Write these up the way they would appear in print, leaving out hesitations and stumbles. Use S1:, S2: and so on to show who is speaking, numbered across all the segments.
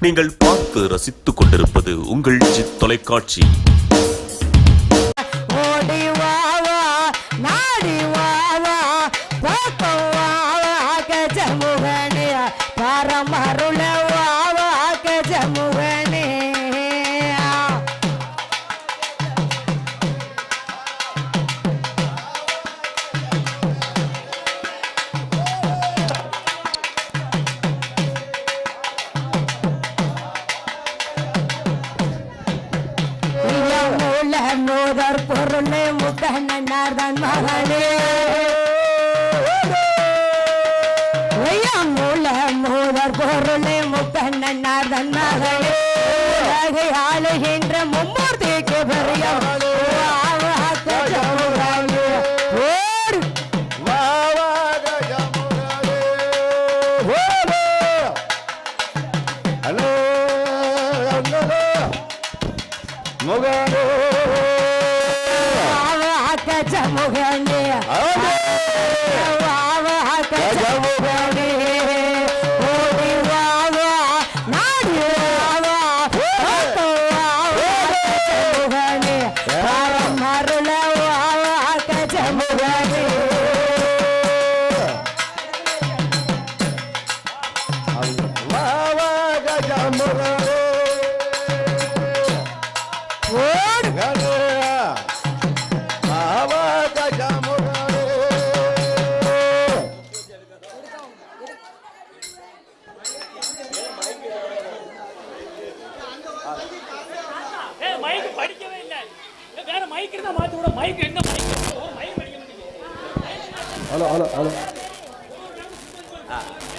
S1: நீங்கள் பார்த்து ரசித்துக் கொண்டிருப்பது உங்கள் ஜித் தொலைக்காட்சி.
S2: பொருளே முக்கண்ணார்தான் மகனே மூதர் பொருளே முக்கண்ணார்தான் மகனே உலகை ஆளுகின்ற மும்மூர்த்திக்கு பெரியம்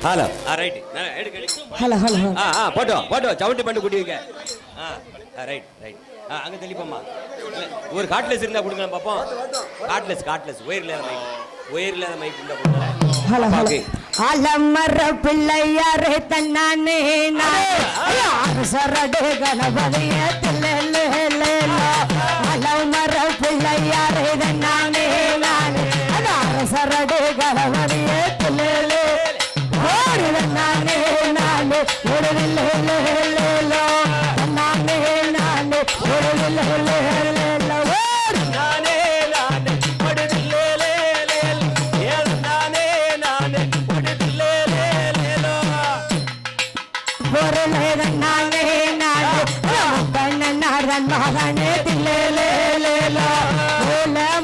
S3: hello right
S2: hello hello
S3: photo sound பண்ணி கூட்டி வைக்க ரைட் ரைட் அங்கே தெளிப்போம்மா ஒரு காட்லெஸ் இருந்தால் கொடுங்க பார்ப்போம். காட்லெஸ் ஒயர் இல்லாத மைக் இருந்தால் கொடுங்க.
S2: ஹலோ ஹலோ அலமர பிள்ளையாரே தன்னானே சரடு கணபதிய அலமர பிள்ளையாரே தன்னானே சரடு கணபதிய நானே நானே மகனே தில்லே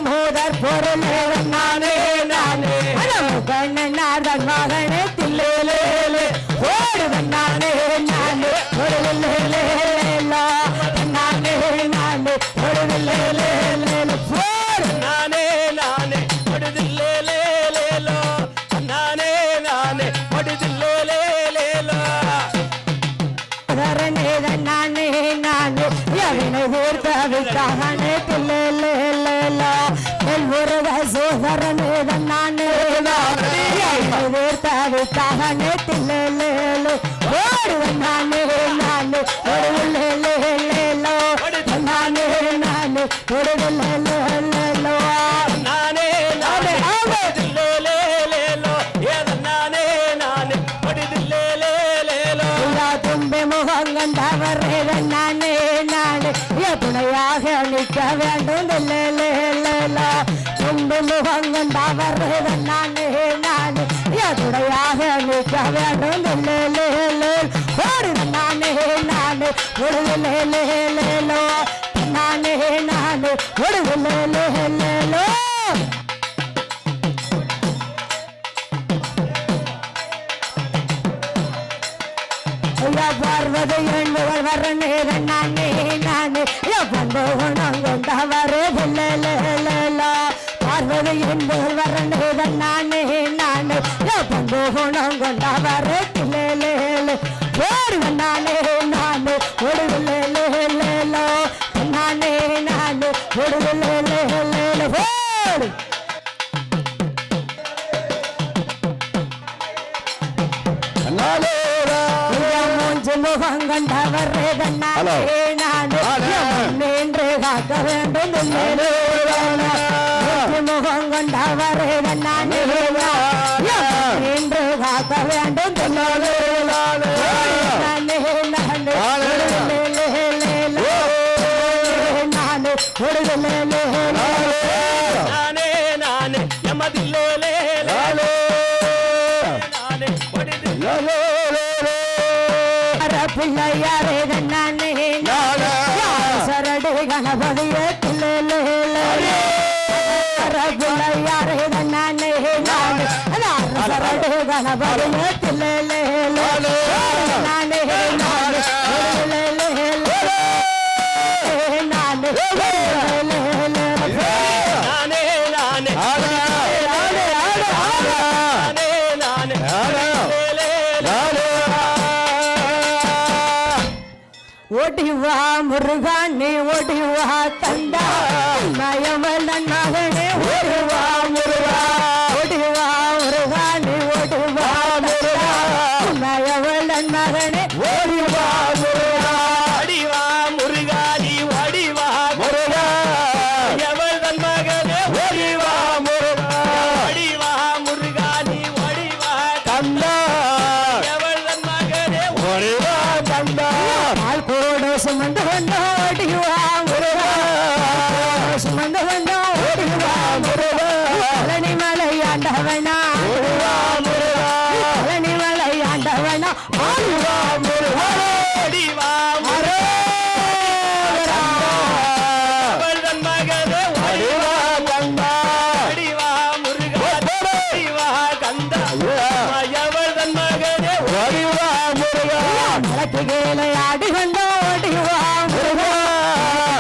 S2: மூதர் பொருள் நானே நானே கண்ணனார்தன் மகனே தில்லே ஓடுவன் நானே நானே நானே நானே சோதரனே நானே தானே தில்லே ஓடுவன் நானே நானே நானே நானே தும்பி முகங்கண்டவரே நானே நானே துணையாக நிற்க வேண்டும் தும்பி முகங்கண்டவரே நானே நானே துணையாக நிற்க வேண்டும் ஓடுவன் நானே நானே நானே நானே பார்வதி எண்ணுகள் வரனே நானே நானே பண்பு குணம் கொண்டவரே பார்வதி எண்ணுகள் வரனே நானே நானே பண்பு குணம் கொண்டவரே ஓடுவன் நானே நானே நானே நானே முகங்கண்டவரே நானே நானே காக்க வேண்டும் முகங்கண்டவரே நானே என்று காக்க வேண்டும் நானே நானே பிள்ளையாரே நானே சரடு கணபதியே பிள்ளையாரே நானே சரடு கணபதியே நானே ஓடிவா முருகா நீ ஓடிவா தந்தா மயமலன் மகனே ஓடிவா முருகா ஓடிவா முருகா நீ ஓடிவா முருகா மயமலன் மகனே ஓடிவா முருகா
S3: அடிவா முருகா நீ வடிவா முருகா எவள் தன் மகனே ஓடிவா முருகா அடிவா முருகா நீ வடிவா
S4: கந்தா
S3: எவள் தன் மகனே
S4: ஓடிவா கந்தா
S2: பால்கோடு சுமந்து வந்தோடிவா முருகா சுமந்து வந்தோடிவா முருகா பழனி மலை ஆண்டவனா
S4: ஓடிவா முருகா
S2: பழனி மலை ஆண்டவனா
S4: ஓடிவா முருகா
S3: அடிவா எவள் தன் மகனே
S4: ஓடிவா கந்தா
S3: அடிவா முருகா அடிவா கந்தா எவள் தன் மகனே
S4: ஓடிவா முருகா
S2: மலக்கு கீழே ஆடி வந்தோடிவா முருகா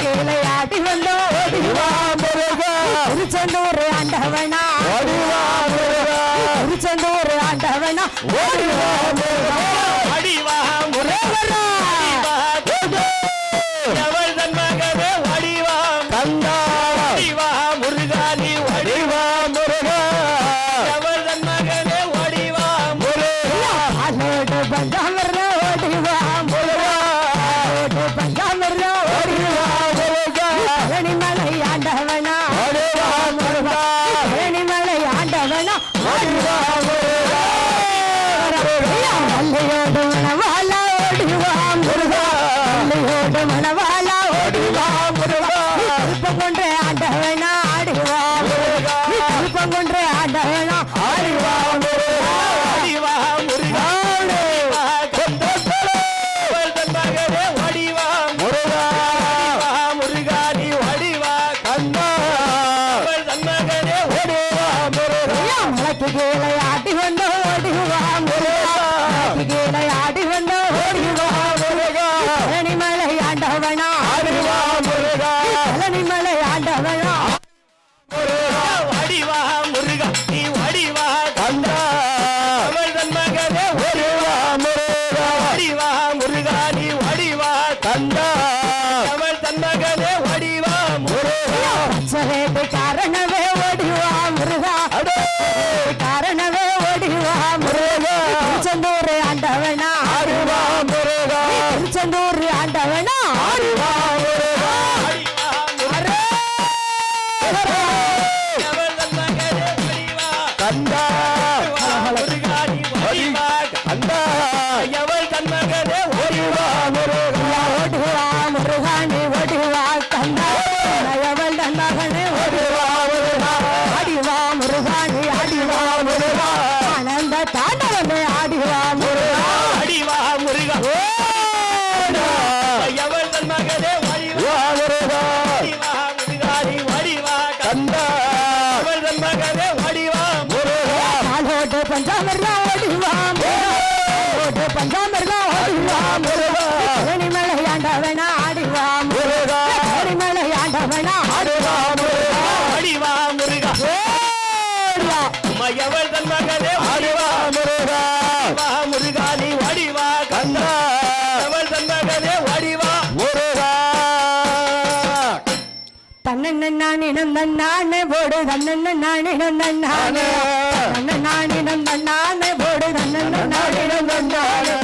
S2: கீழே ஆடி வந்தோடிவா
S4: முருகா
S2: திருச்செந்தூர் ஆண்டவனா
S4: ஓடிவா முருகா
S2: திருச்செந்தூர் ஆண்டவனா
S4: ஓடிவா முருகா
S3: அடிவா முருகா எவள் தன் மகனே வடிவா
S4: கந்தா
S3: அடிவா முருகா நீ
S4: ஓடிவா முருகா
S3: எவள் தன் மகனே வடிவா
S4: முருகா
S2: ஆளோடு பஞ்சாமர் ஓடிவா முருகா ஆளோடு பஞ்சாமர் ஓடிவா
S4: முருகா
S2: பழனிமலை ஆண்டவனா
S4: ஓடிவா முருகா
S2: பழனிமலை ஆண்டவனா
S4: ஓடிவா முருகா
S2: வள்ளியோடு மணவாளா ஓடிவா முருகா வள்ளியோடு மணவாளா ஓடிவா முருகா கல்பம் கொன்ற ஆண்டவனா ஆடிவா முருகா கல்பம் கொன்ற ஆண்டவனா ஆடிவா முருகா
S3: அடிவா முருகா அடிவா கந்தா எவள் தன் மகனே வடிவா
S4: முருகா
S3: அடிவா முருகா நீ வடிவா
S4: கந்தா
S3: எவள் தன் மகனே
S4: ஓடிவா முருகா
S2: மலைக்கு கீழே ஆடி வந்து ஓடிவா முருகா மலைக்கு கீழே ஆடி வந்து ஓடிவா முருகா பழனிமலை ஆண்டவனா
S4: ஓடிவா முருகா
S2: பழனிமலை ஆண்டவனா
S3: வடிவா முருகா நீ வடிவா
S4: கந்தா
S3: எவள் தன் மகனே
S4: ஓடிவா முருகா
S3: வடிவா முருகா நீ வடிவா
S4: கந்தா
S3: எவள் தன் மகனே வடிவா
S4: முருகா
S2: பச்சரேட்டு காரணமே ஓடிவா முருகா காரணமே ஓடிவா முருகா திருச்செந்தூர் ஆண்டவனா
S4: ஓடிவா முருகா
S2: திருச்செந்தூர் ஆண்டவனா
S4: ஓடிவா முருகா
S3: வடிவா முருகா எவள் தன் மகனே வடிவா
S4: கந்தா
S3: முருகா நீ வடிவா
S4: கந்தா
S3: எவள் தன் மகனே
S4: ஓடிவா முருகா
S2: ஓடிவா முருகா நீ ஓடிவா கந்தா நயவல் மகனே
S4: ஓடிவா முருகா
S2: ஆடிவா முருகா நீ ஆடிவா முருகா ஆனந்த தாண்டவனே ஆடிவா முருகா
S3: அடிவா முருகா எவள் தன் மகனே வடிவா
S4: முருகா
S3: வடிவா முருகா நீ வடிவா
S4: கந்தா
S3: எவள் தன் மகனே வடிவா
S4: முருகா
S2: காலோட்டு பஞ்சாமர்லா ஓடிவா முருகா ஓட்டு பஞ்சாமர்லா ஓடிவா முருகா பழனிமலை ஆண்டவனா ஆடிவா
S4: முருகா
S2: பழனிமலை ஆண்டவனா
S4: ஓடிவா முருகா
S3: வடிவா முருகா எவள் தன் மகனே
S4: ஓடிவா முருகா
S3: வடிவா முருகா நீ வடிவா
S4: கந்தா
S3: எவள் தன் மகனே வடிவா
S4: முருகா
S2: தன்னன் நானினம் தன்னானே போடு தன்னன் நானினம் தன்னானே தன்னன் நானினம் தன்னானே போடு தன்னன் நானினம் தன்னானே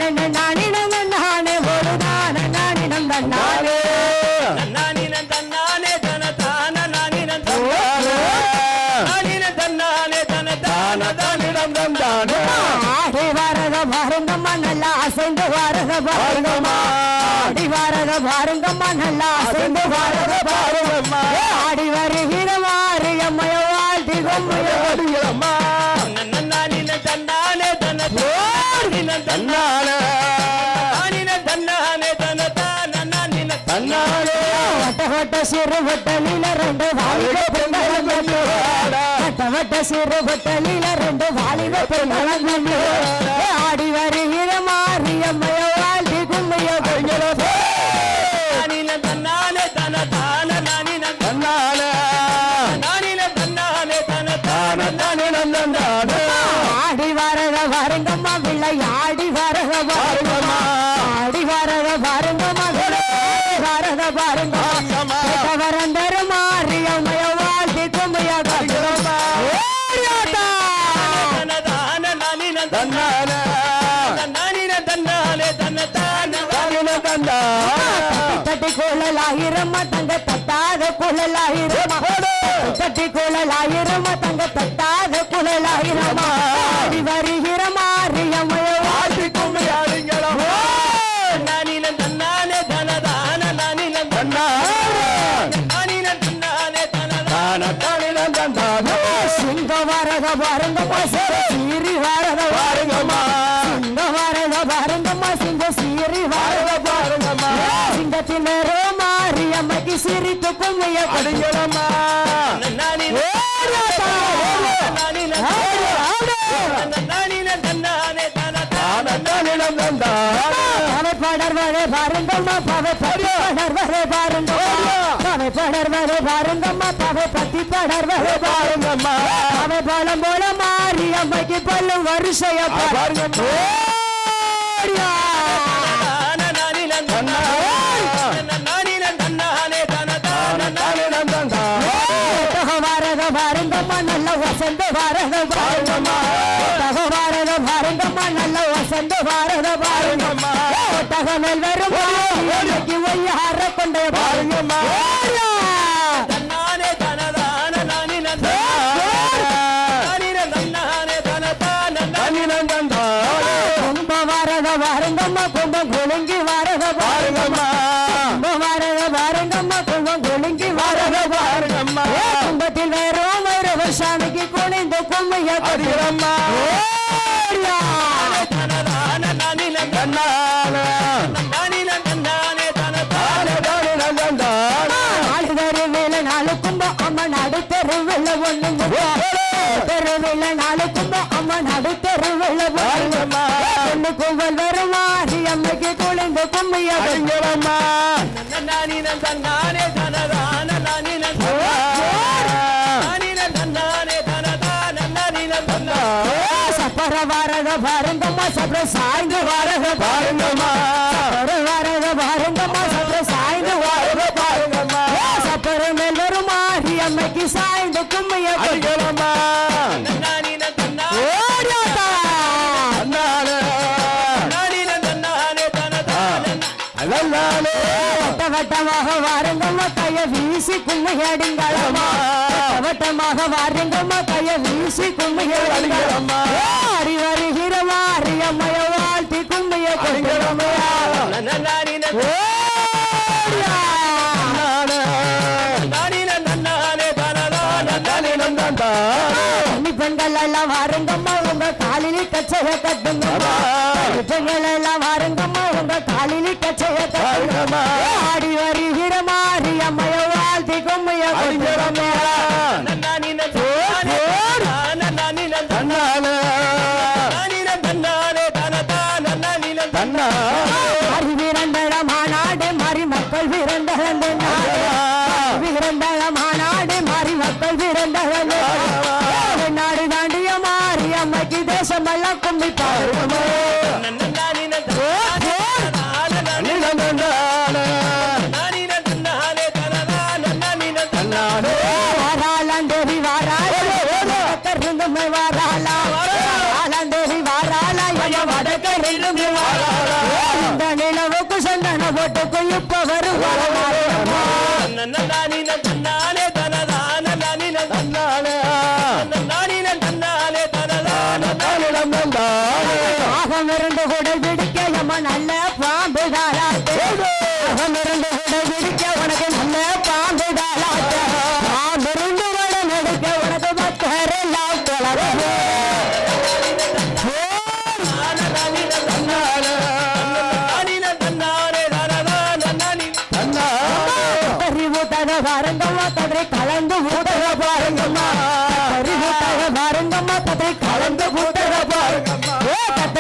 S2: தன்னன் நானினம் தன்னானே போடு தானன் நானினம் தன்னானே
S3: நானின தன்னானே தன தான நானின நானின தன்னானே தன தான தானிடம் தந்தானே
S2: ஆடி வரத பாருங்கம்மா நல்லா அசைந்து வரத பாருங்கம்மா ஆடி வரத பாருங்கம்மா நல்லா அசைந்து வரத பாருங்கம்மா ஆடி வருகிற மாரியம்மைய வாழ்த்தி கொம்மைய
S4: அம்மா
S3: நானின தன்னானே
S4: தன்னானே தன்னானே
S2: வட்ட சிறு வட்டலில ரெண்டு வாலிப பெண்கள் வட்ட சிறு வட்டலில ரெண்டு வாலிப பெண்கள் ஆடி வருகிற மாரியம்மைய வாழ்த்தி கும்மைய
S4: தன்னானே
S2: ஆடி வரத வருங்கம்மா பிள்ளை ஆடி வரத பாருங்கம்மா ஆடி வரத பாருங்கம்மா வரத பாருங்கம்மா வரந்தர மாரியம்மைய வாழ்த்தி கும்மைய தட்டி கோழலாயிரம்மா தங்க தட்டாத குழலாயிரம்மா தட்டி கோழலாயிரம்மா தங்க தட்டாத குழலாயிரம்மா ஆடி வருகிற மாரியம்மைய வாழ்த்தி கும்மையாடுங்களம்மா சிங்க வரத பாருங்கம்மா சீரி வரத பாருங்கம்மா சிங்க வரத பாருங்கம்மா சிங்க சீரி வரத பாருங்கம்மா சிங்கத்தின் மாரியம்மைக்கு சிரித்து கும்மைய கடுங்களம்மா பவை படர்வரை பாருங்கம்மா பவை படர்வரை பாருங்கம்மா பவை படர்வரை பாருங்கம்மா பவை பத்தி படர்வரை பாருங்கம்மா பவை பழம் போல மாரியம்மைக்கு பல்லு வருஷைய பாருங்கம்மா வரத பாருங்கம்மா நல்ல வசந்த வரத பாருங்கம்மா வரத பாருங்கம்மா நல்ல வசந்த வரத பாருங்கம்மா தகவல் வரும் ஒய்யார கொண்டே பாருங்கம்மா கும்ப வரத பாருங்கம்மா கும்பம் குலுங்கி வரத பாருங்கம்மா கும்ப வரத பாருங்கம்மா கும்பம் குலுங்கி வரத பாருங்கம்மா கும்பத்தில் வேறும் ஒரு சாமிக்கு குனிந்து கும்மைய கடுகிறம்மா நாலு கும்பம் அம்மா நடு தெருவில் ஒண்ணுங்க தெருவில் நாலு கும்பம் அம்மா நடு தெருவில் ஒண்ணு கும்பல் வரும் மாரியம்மைக்கு குளிந்து கும்மைய கடுகிறம்மா சப்பர வரத பாருங்கம்மா சப்பர சாய்ந்து வரத பாருங்கம்மா சப்பர வரத பாருங்கம்மா சப்பர சாய்ந்து வரத பாருங்கம்மா சப்பர மேல் வரும் மாரியம்மைக்கு சாய்ந்து கும்மைய கடுகிறம்மா வட்டமாக வாருங்கம்மா கைய வீசி கும்மையடிங்களம்மா வட்டமாக வாருங்கம்மா கைய வீசி கும்மையடிங்களம்மா ஆடி வருகிற மாரியம்மைய வாழ்த்தி கும்மைய கடுகிறம்மா பெண்கள் எல்லாம் வாருங்கம்மா உங்க காலிலி கச்சைய கட்டுங்கம்மா பெண்கள் எல்லாம் வாருங்கம்மா உங்க காலிலி கச்சைய கட்டுங்கம்மா ஆடி வருகிற மாரியம்மைய வாழ்த்தி கும்மைய கடுகிறம்மா விரண்டள மாநாடு மாறி மக்கள் விரண்டள விரண்டள மாநாடு மாறி மக்கள் விரண்டள நாடு தாண்டிய மாரியம்மைக்கு தேசமெல்லாம் கும்பி பாருங்கம்மா வாராளாண்டேவி வாராளை வாராளா வாராளாண்டேவி வாராளா வடக்கருந்துமே வாராளா இந்த நிலவுக்கு சந்தன போட்டுக்கு இப்ப வரும் இருந்து கூட பிடிக்க எம்ம நல்ல பாம்பு தாளாட்டு இருந்து கூட பிடிக்க உனக்கு நல்ல பாம்பு தாளாட்டு பாம்பிருந்து வட நடிக்க உனக்கு பக்கரெல்லாம்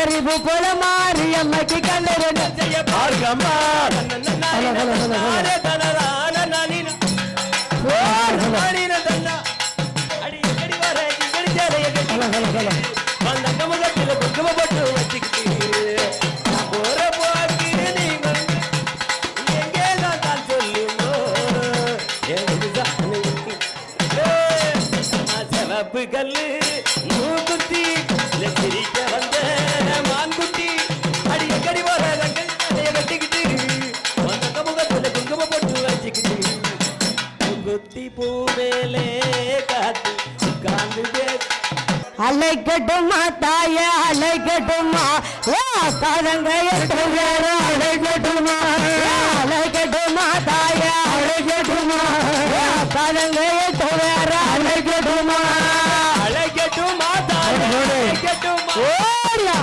S2: கண்டறிவு போல மாறி அம்மைக்கு கண்டறிவு
S3: செய்ய
S4: பார்க்கம்மா
S3: நானே தனதான நானின நானின தன்னா அடி எங்கடி வர எங்கடி சேலைய கட்டி வந்த கமுகத்தில் குங்கும போட்டு வச்சுக்கிட்டு நான் போற போக்கு நீ வந்து எங்கே தான் சொல்லுமோ சிவப்பு கல்லு மூக்குத்தி சிரிக்க வந்த மான்குட்டி அடி எங்கடி வர ரங்கல் கட்டிக்கிட்டு வந்த கமுகத்தில் குங்கும போட்டு வச்சுக்கிட்டு குத்தி பூவேலே காத்து உட்கார்ந்து
S2: அலைக்கட்டுமா தாய அலைக்கட்டுமா காதங்க எட்டு வேற அலைக்கட்டுமா அலைக்கட்டுமா தாய அலைக்கட்டுமா காதங்க எட்டு வேற அலைக்கட்டுமா
S3: அழைக்கட்டும் அழைக்கட்டும்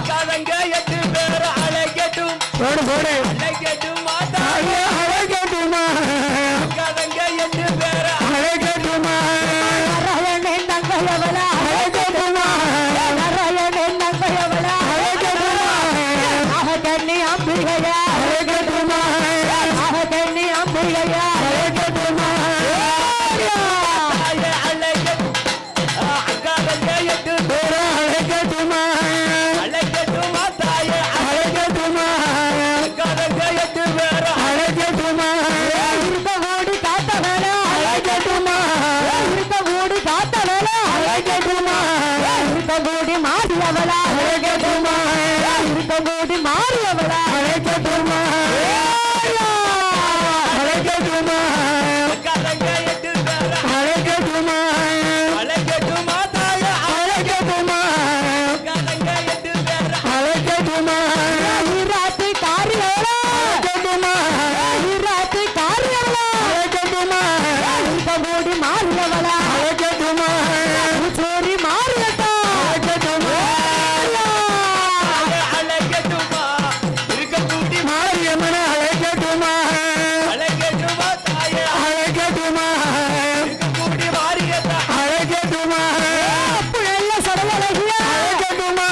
S3: காதங்க எட்டு பேர் அழைக்கட்டும் அழைக்கட்டும் மாதாய
S2: அலைக்கட்டுமா
S3: காதங்க எட்டு பேர்
S4: அழைக்கட்டுமா
S2: நாராயணன் நங்கையவளா
S4: அழைக்கட்டுமா
S2: நாராயணன் நங்கையவளா கண்ணி அம்பிகையா
S4: அழைக்கட்டுமா
S2: கண்ணி அம்பிகையா
S4: அழைக்கட்டுமா
S3: அழைக்கட்டும் காதங்க எட்டு பேர்
S4: அழைக்கட்டுமா
S3: அழைக்கட்டும் மாதாய
S4: அழைக்கட்டுமா
S3: காதங்க எட்டு பேர்
S4: அழைக்கட்டுமா
S2: இருக்க ஓடி காத்தவளா
S4: அழைக்கட்டுமா
S2: இருக்க ஓடி காத்தவளா
S4: அழைக்கட்டுமா
S2: இருக்க ஓடி மாறியவளா
S4: அழைக்கட்டுமா
S2: இருக்க ஓடி மாறியவளா
S4: அழைக்கட்டுமா அழைக்கட்டுமா
S3: காதங்க எட்டு பேர்
S4: அழைக்கட்டுமா
S3: அழைக்கட்டும் மாதாய
S4: அழைக்கட்டுமா
S3: காதங்க எட்டு பேர்
S4: அழைக்கட்டுமா
S2: ஈராத்து காரியவளா
S4: அழைக்கட்டுமா
S2: ஈராத்து காரியவளா
S4: அழைக்கட்டுமா
S2: இருக்க ஓடி மாறியவளா
S4: அழைக்கட்டுமா
S2: சோரி மாறியட்டா
S4: அழைக்கட்டுமா
S3: அழைக்கட்டுமா இருக்கக்கூடி
S4: மாரியம்மனை அழைக்கட்டுமா
S3: அழைக்கட்டுமா தாயே
S4: அழைக்கட்டுமா
S3: இருக்கக்கூடி மாறியதா
S4: அழைக்கட்டுமா
S2: புழல்ல சடையழகியா
S4: அழைக்கட்டுமா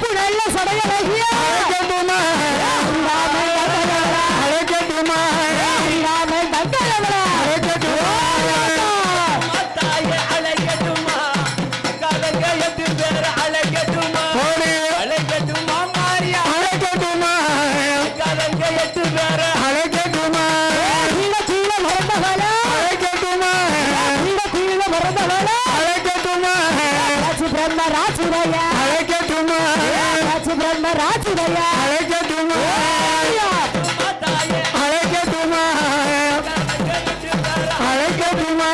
S2: புழல்ல சடையழகியா
S4: அழைக்கட்டுமா அழைக்கட்டுமா
S2: ராமன் தங்கரவளா
S4: அழைக்கட்டுமா
S3: தாயே அழைக்கட்டுமா காலங்க எட்டு பேர் அழைக்கட்டுமா
S4: ஓடி
S3: அழைக்கட்டுமா மாறியா
S4: அழைக்கட்டுமா
S3: காலங்க எட்டு பேர்
S4: அழைக்கட்டுமா
S2: கீழ கீழ மறந்தவளா
S4: அழைக்கட்டுமா
S2: கீழ கீழ மறந்தவளா
S4: அழைக்கட்டுமா
S2: ராஜு பிரம்ம ராஜுரையா
S4: அழைக்கட்டுமா
S2: ராஜு பிரம்ம ராஜுரையா
S4: அழைக்கட்டுமா
S3: தாயே
S4: அழைக்கட்டுமா
S3: காலங்க எட்டு பேர்
S4: அழைக்கட்டுமா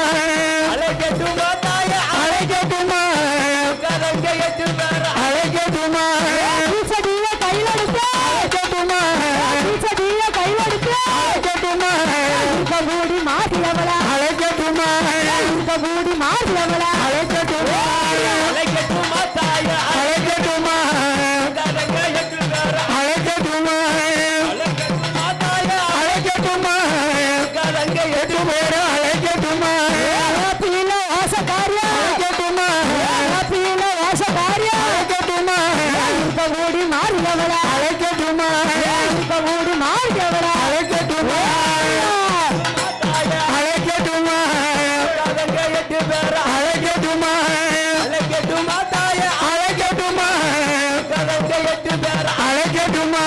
S3: அழைக்கட்டுமா தாயே
S4: அழைக்கட்டுமா
S3: காலங்க எட்டு பேர்
S4: அழைக்கட்டுமா
S2: பூச்சடிய கையிலெடுக்க
S4: அழைக்கட்டுமா
S2: பூச்சடிய கையிலெடுக்க
S4: அழைக்கட்டுமா
S2: இருக்க மூடி மாறியவளா
S4: அழைக்கட்டுமா
S2: இருக்க மூடி மாறியவளா
S4: அழைக்கட்டுமா
S3: அழைக்கட்டுமா தாயே
S4: அழைக்கட்டுமா
S3: காலங்க எட்டு பேர்
S4: அழைக்கட்டுமா
S3: அழைக்கட்டுமா தாயே
S4: அழைக்கட்டுமா
S3: காலங்க எட்டு
S4: பேரு அழைக்கட்டுமா
S2: பீல ஆசகாரியா
S4: அழைக்கட்டுமா
S2: பீல ஆசகாரியா
S4: அழைக்கட்டுமா
S2: இருக்க மூடி மாறியவளா
S4: அழைக்கட்டுமா
S2: இருக்க மூடி மாறியவளா
S4: அழைக்கட்டுமா
S3: தாயே
S4: அழைக்கட்டுமா
S3: காலங்க எட்டு பேர்
S4: அழைக்கட்டுமா
S3: அழைக்கட்டுமா தாயே
S4: அழைக்கட்டுமா
S3: காலங்க எட்டு பேர்
S4: அழைக்கட்டுமா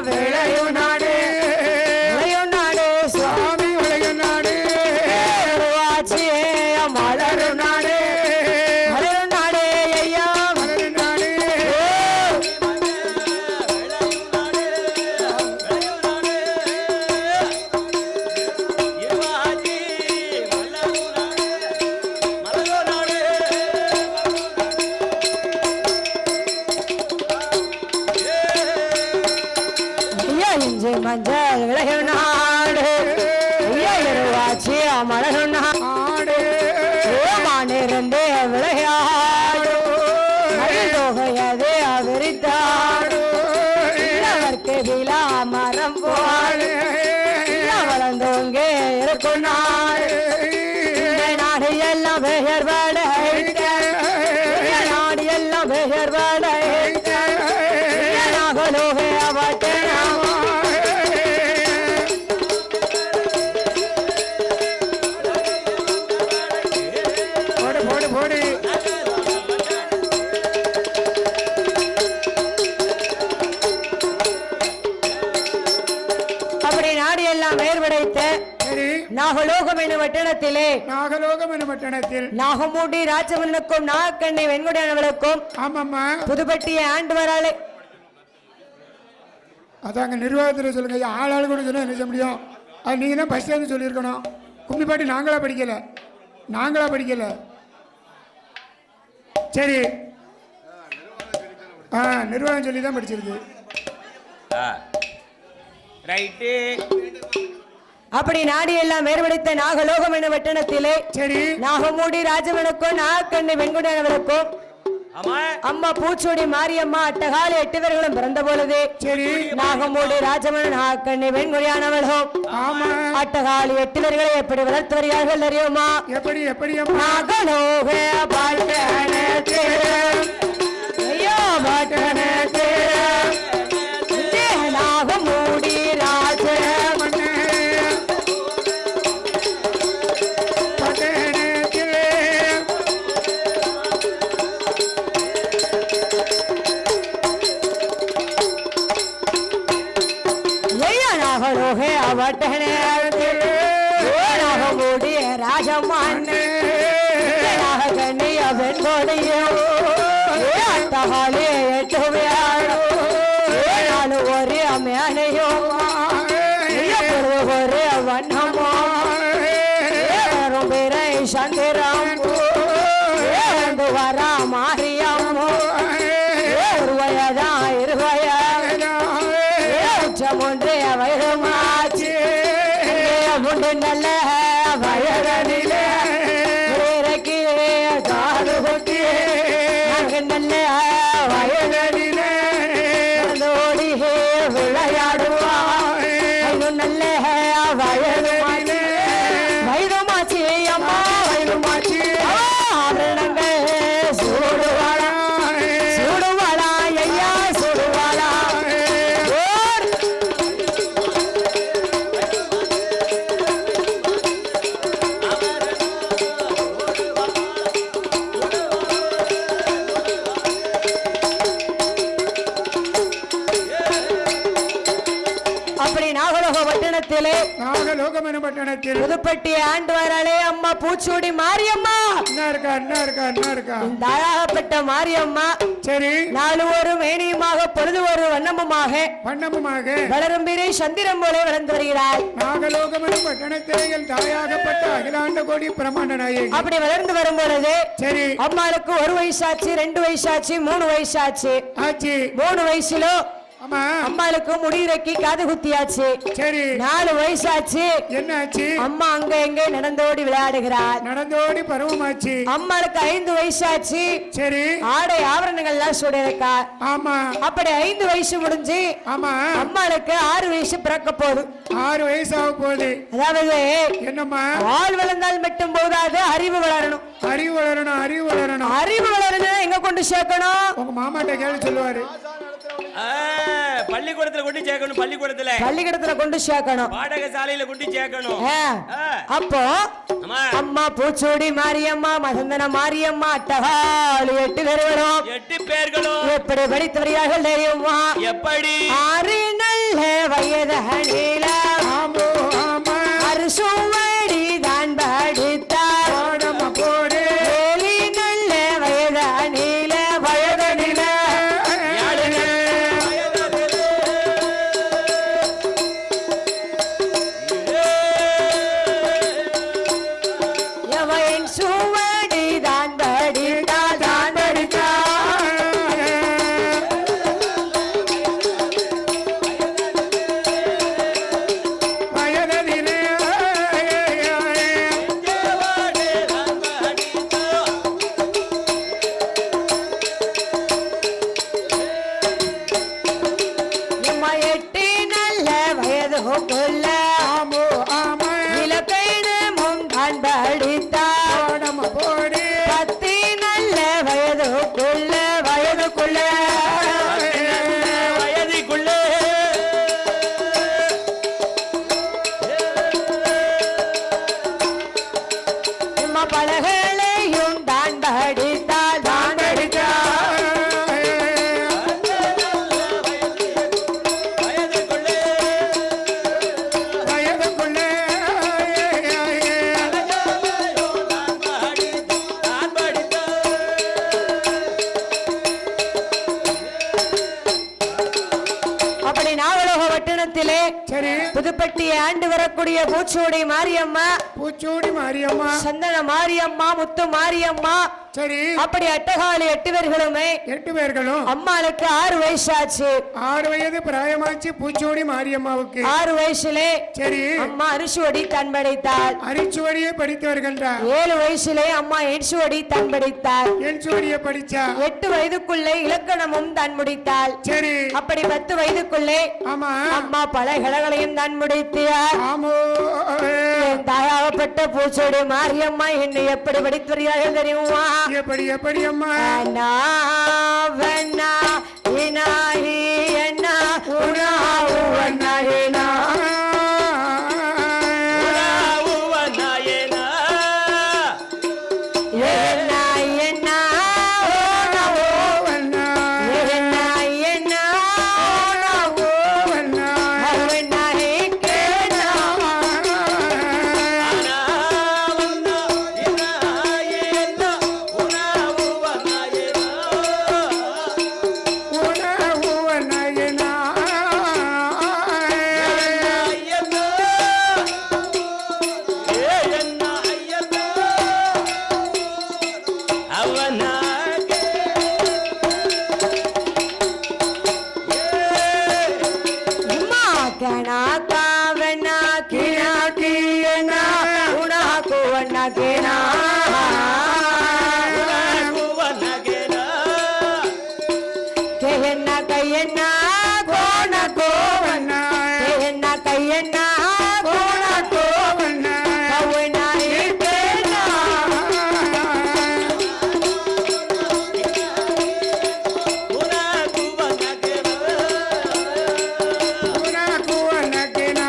S2: விளையும் நாடு விளையும் நாடு
S4: சுவாமி விளையும் நாடு
S2: உருவாச்சு மலரும் நாடு மலரும் நாடு ஐயா
S4: மலரும் நாடு
S2: ஐயா இஞ்சி மஞ்சள் விளையும் நாடு ஐயா உருவாச்சு மலரும் நாடு
S4: ஆடு
S2: மானிருந்து விளையாடு தொகையது விரித்தாடு அவருக்கு விழா மரம் போடு வளர்ந்தோங்க இருக்கும் நாடு இந்த நாடு எல்லாம் பெயர்வாட நாடு எல்லாம் பெயர்வாட நாகலோகே அவட்டனாமா
S4: போடு போடு போடு
S2: அப்படி நாடு எல்லாம் மேற்படைத்த
S4: சரி
S2: நாகலோகம் என்னும் வட்டணத்திலே
S4: நாகலோகம் என்ற பட்டணத்தில்
S2: நாகமூடி ராஜமன்னனுக்கும் நாகக்கண்ணை வெண்குடியானவளுக்கும்
S4: ஆமாம்மா
S2: புதுப்பட்டியை ஆண்டு வராளே
S4: அதாங்க நிர்வாகத்தில் சொல்லுங்க ஐயா ஆளாளு கூட சொன்னா என்ன செய்ய முடியும் அது நீங்கள் தான் ஃபஸ்ட்டு சொல்லியிருக்கணும் கும்மிப்பாட்டி நாங்களா படிக்கல சரி நிர்வாகம் சொல்லி தான் படிச்சிருக்கு
S3: ரைட்டு.
S2: அப்படி நாடு எல்லாம் மேற்படைத்த நாகலோகம் என்னும் வட்டணத்திலே
S4: சரி
S2: நாகமூடி ராஜமனுக்கும் நாகக்கண்ணை வெண்குடியானவளுக்கும்
S3: ஆமா
S2: அம்மா பூச்சோடி மாரியம்மா அட்டகாலி 8 பேர்களும் பிறந்த பொழுது
S4: சரி
S2: நாகமூடி ராஜமன் நாகக்கண்ணை வெண்குடியானவளும்
S4: ஆமா
S2: அட்டகாலி 8 பேர்களை எப்படி வளர்த்து வருகிறார்கள் அறியுமா
S4: எப்படி எப்படி அம்மா
S2: நாகலோக பட்டணத்திலே ஐயோ பட்டணத்திலே நாகமூடி ராஜமன்
S4: பட்டணத்திலே
S2: நாகலோக பட்டணத்திலே நாகமூடி ராஜமன் நாகக்கண்ணிய வெண்கொடியும் அட்டகாலி 8 பேரும் ஒரு மேனையும் ஒரு வண்ணமோ பெரை சந்திரம் வர மாரியம்மோ ஒரு வயதா 20 உச்சம் ஒன்றே வயதுமாச்சு முண்டு நல்ல வயதிலே இறக்கி காது கொட்டி நல்ல வயதிலே ஓடி விளையாடுவா நல்ல வயதுமாச்சு வயதுமாச்சு அம்மா வயதுமாச்சு ஆபரணங்கள் சூடுவாளா சூடுவாளா ஐயா சூடுவாளா அப்படி நாகலோக பட்டணத்திலே
S4: நாகலோகம் என்ற பட்டணத்தில்
S2: புதுப்பட்டி ஆண்டு வராளே அம்மா பூச்சூடி மாரியம்மா
S4: என்ன இருக்கா
S2: இந்த அழகப்பட்ட மாரியம்மா
S4: சரி
S2: நாலு ஒரு மேனியுமாக பொழுது ஒரு
S4: வண்ணமுமாக
S2: வளரும் பிறை சந்திரம் போல வளர்ந்து வருகிறாள்
S4: நாகலோகம் என்ற பட்டணத்தில் தாயாகப்பட்ட அகிலாண்ட கோடி பிரமாண்ட நாயகி
S2: அப்படி வளர்ந்து வரும் பொழுது
S4: சரி
S2: அம்மாளுக்கு 1 வயசாச்சு 2 வயசாச்சு 3 வயசாச்சு
S4: ஆச்சு
S2: 3 வயசுல
S4: ஆமா
S2: அம்மாளுக்கு முடியிறக்கி காது குத்தியாச்சு
S4: சரி
S2: 4 வயசாச்சு
S4: என்ன ஆச்சு
S2: அம்மா அங்க எங்க நடந்தோடி விளையாடுகிறார்
S4: நடந்தோடி பருவமாச்சு
S2: அம்மாளுக்கு 5 வயசாச்சு
S4: சரி
S2: ஆடை ஆபரணங்கள் எல்லாம் சூடியிருக்கார்
S4: ஆமா
S2: அப்படி 5 வயசு முடிஞ்சு
S4: ஆமா
S2: அம்மாளுக்கு 6 வயசு பிறக்க போகுது
S4: 6 வயசு ஆக போகுது
S2: அதாவது
S4: என்னம்மா
S2: ஆள் வளர்ந்தால் மட்டும் போதாது அறிவு வளரணும்
S4: அறிவு வளரணும்
S2: அறிவு வளரணும் எங்க கொண்டு சேர்க்கணும்
S4: உங்க மாமாட்ட கேள்வி சொல்லுவாரு
S3: பள்ளிக்கூடத்துல கொண்டு சேர்க்கணும்.
S2: பள்ளிக்கூடத்துல கொண்டு சேர்க்கணும்.
S3: பாடகசாலையில கொண்டு சேர்க்கணும்.
S2: அப்போ அம்மா பூச்சோடி மாரியம்மா மசந்தன மாரியம்மா அட்டகாளி 8 பேர்களும்
S3: 8 பேர்களும்
S2: எப்படி படித்தவர்கள் தெரியுமா?
S3: எப்படி?
S2: 6 நல்ல வயதனில அரசுவடி தான் படித்தார்.
S4: போடு
S2: 7 நல்ல வயதனில வயதனில எவன் சுவடி தான் படித்தார் தான் படித்தார்.
S4: வயதிலே
S2: எம்மா 8 நல்ல வயதுக்குள்ள இலக்கணமும் தான் படித்தார்.
S4: போடு
S2: 10 நல்ல வயதுக்குள்ள வயதுக்குள்ள
S3: வயதுக்குள்ளே
S2: எம்மா பலகளையும் தான் படித்தார் தான் படித்தார்.
S3: வயதுக்குள்ளே
S4: வயதுக்குள்ளே
S3: நான் படித்தேன்.
S2: அப்படி நாவலோக பட்டணத்திலே
S4: சரி
S2: புதுப்பட்டியை ஆண்டு வரக்கூடிய பூச்சோடி மாரியம்மா
S4: பூச்சூடி மாரியம்மா
S2: சந்தன மாரியம்மா முத்து மாரியம்மா
S4: சரி
S2: அப்படி அட்டகாலி 8 பேர்களுமே
S4: 8 பேர்களும்
S2: அம்மாளுக்கு 6 வயசாச்சு.
S4: 6 வயது பிராயமாச்சு பூச்சூடி மாரியம்மாவுக்கு.
S2: 6 வயசுலே
S4: சரி
S2: அம்மா அரிசுவடி தன் படைத்தாள்.
S4: அரிச்சுவடியை படித்து வருகின்றார்.
S2: 7 வயசுலே அம்மா என்சுவடி தன் படைத்தாள்.
S4: என் சுவடியை படிச்சா
S2: 8 வயதுக்குள்ளே இலக்கணமும் தன் முடித்தாள்.
S4: சரி
S2: அப்படி 10 வயதுக்குள்ளே
S4: ஆமா
S2: அம்மா பல கலைகளையும் தன் முடித்தாள்.
S4: ஆமோ
S2: என் தாயாகப்பட்ட பூச்சோடி மாரியம்மா என்னை எப்படி படித்து வருகிறார்கள் தெரியுமா?
S4: எப்படி எப்படி அம்மா
S2: அண்ணா வண்ணா இனாஹி அண்ணா உனாஹு வண்ணா இனா
S3: நாயனா
S2: ஏன்னா என்ன ஓனவோ
S4: வண்ணா
S2: ஏன்னா என்ன ஓனவோ
S4: வண்ணா
S2: அவனா கேனா
S4: உணவு நயனா
S2: அம்மா கனா காவனா கினா கியனா உனாஹு வண்ணா கேனா கேனா கையனா கோனா கோவனா கேனா கையனா கோனா
S4: வண்ணா
S2: கவனா கேனா
S4: உனக்கு நகினா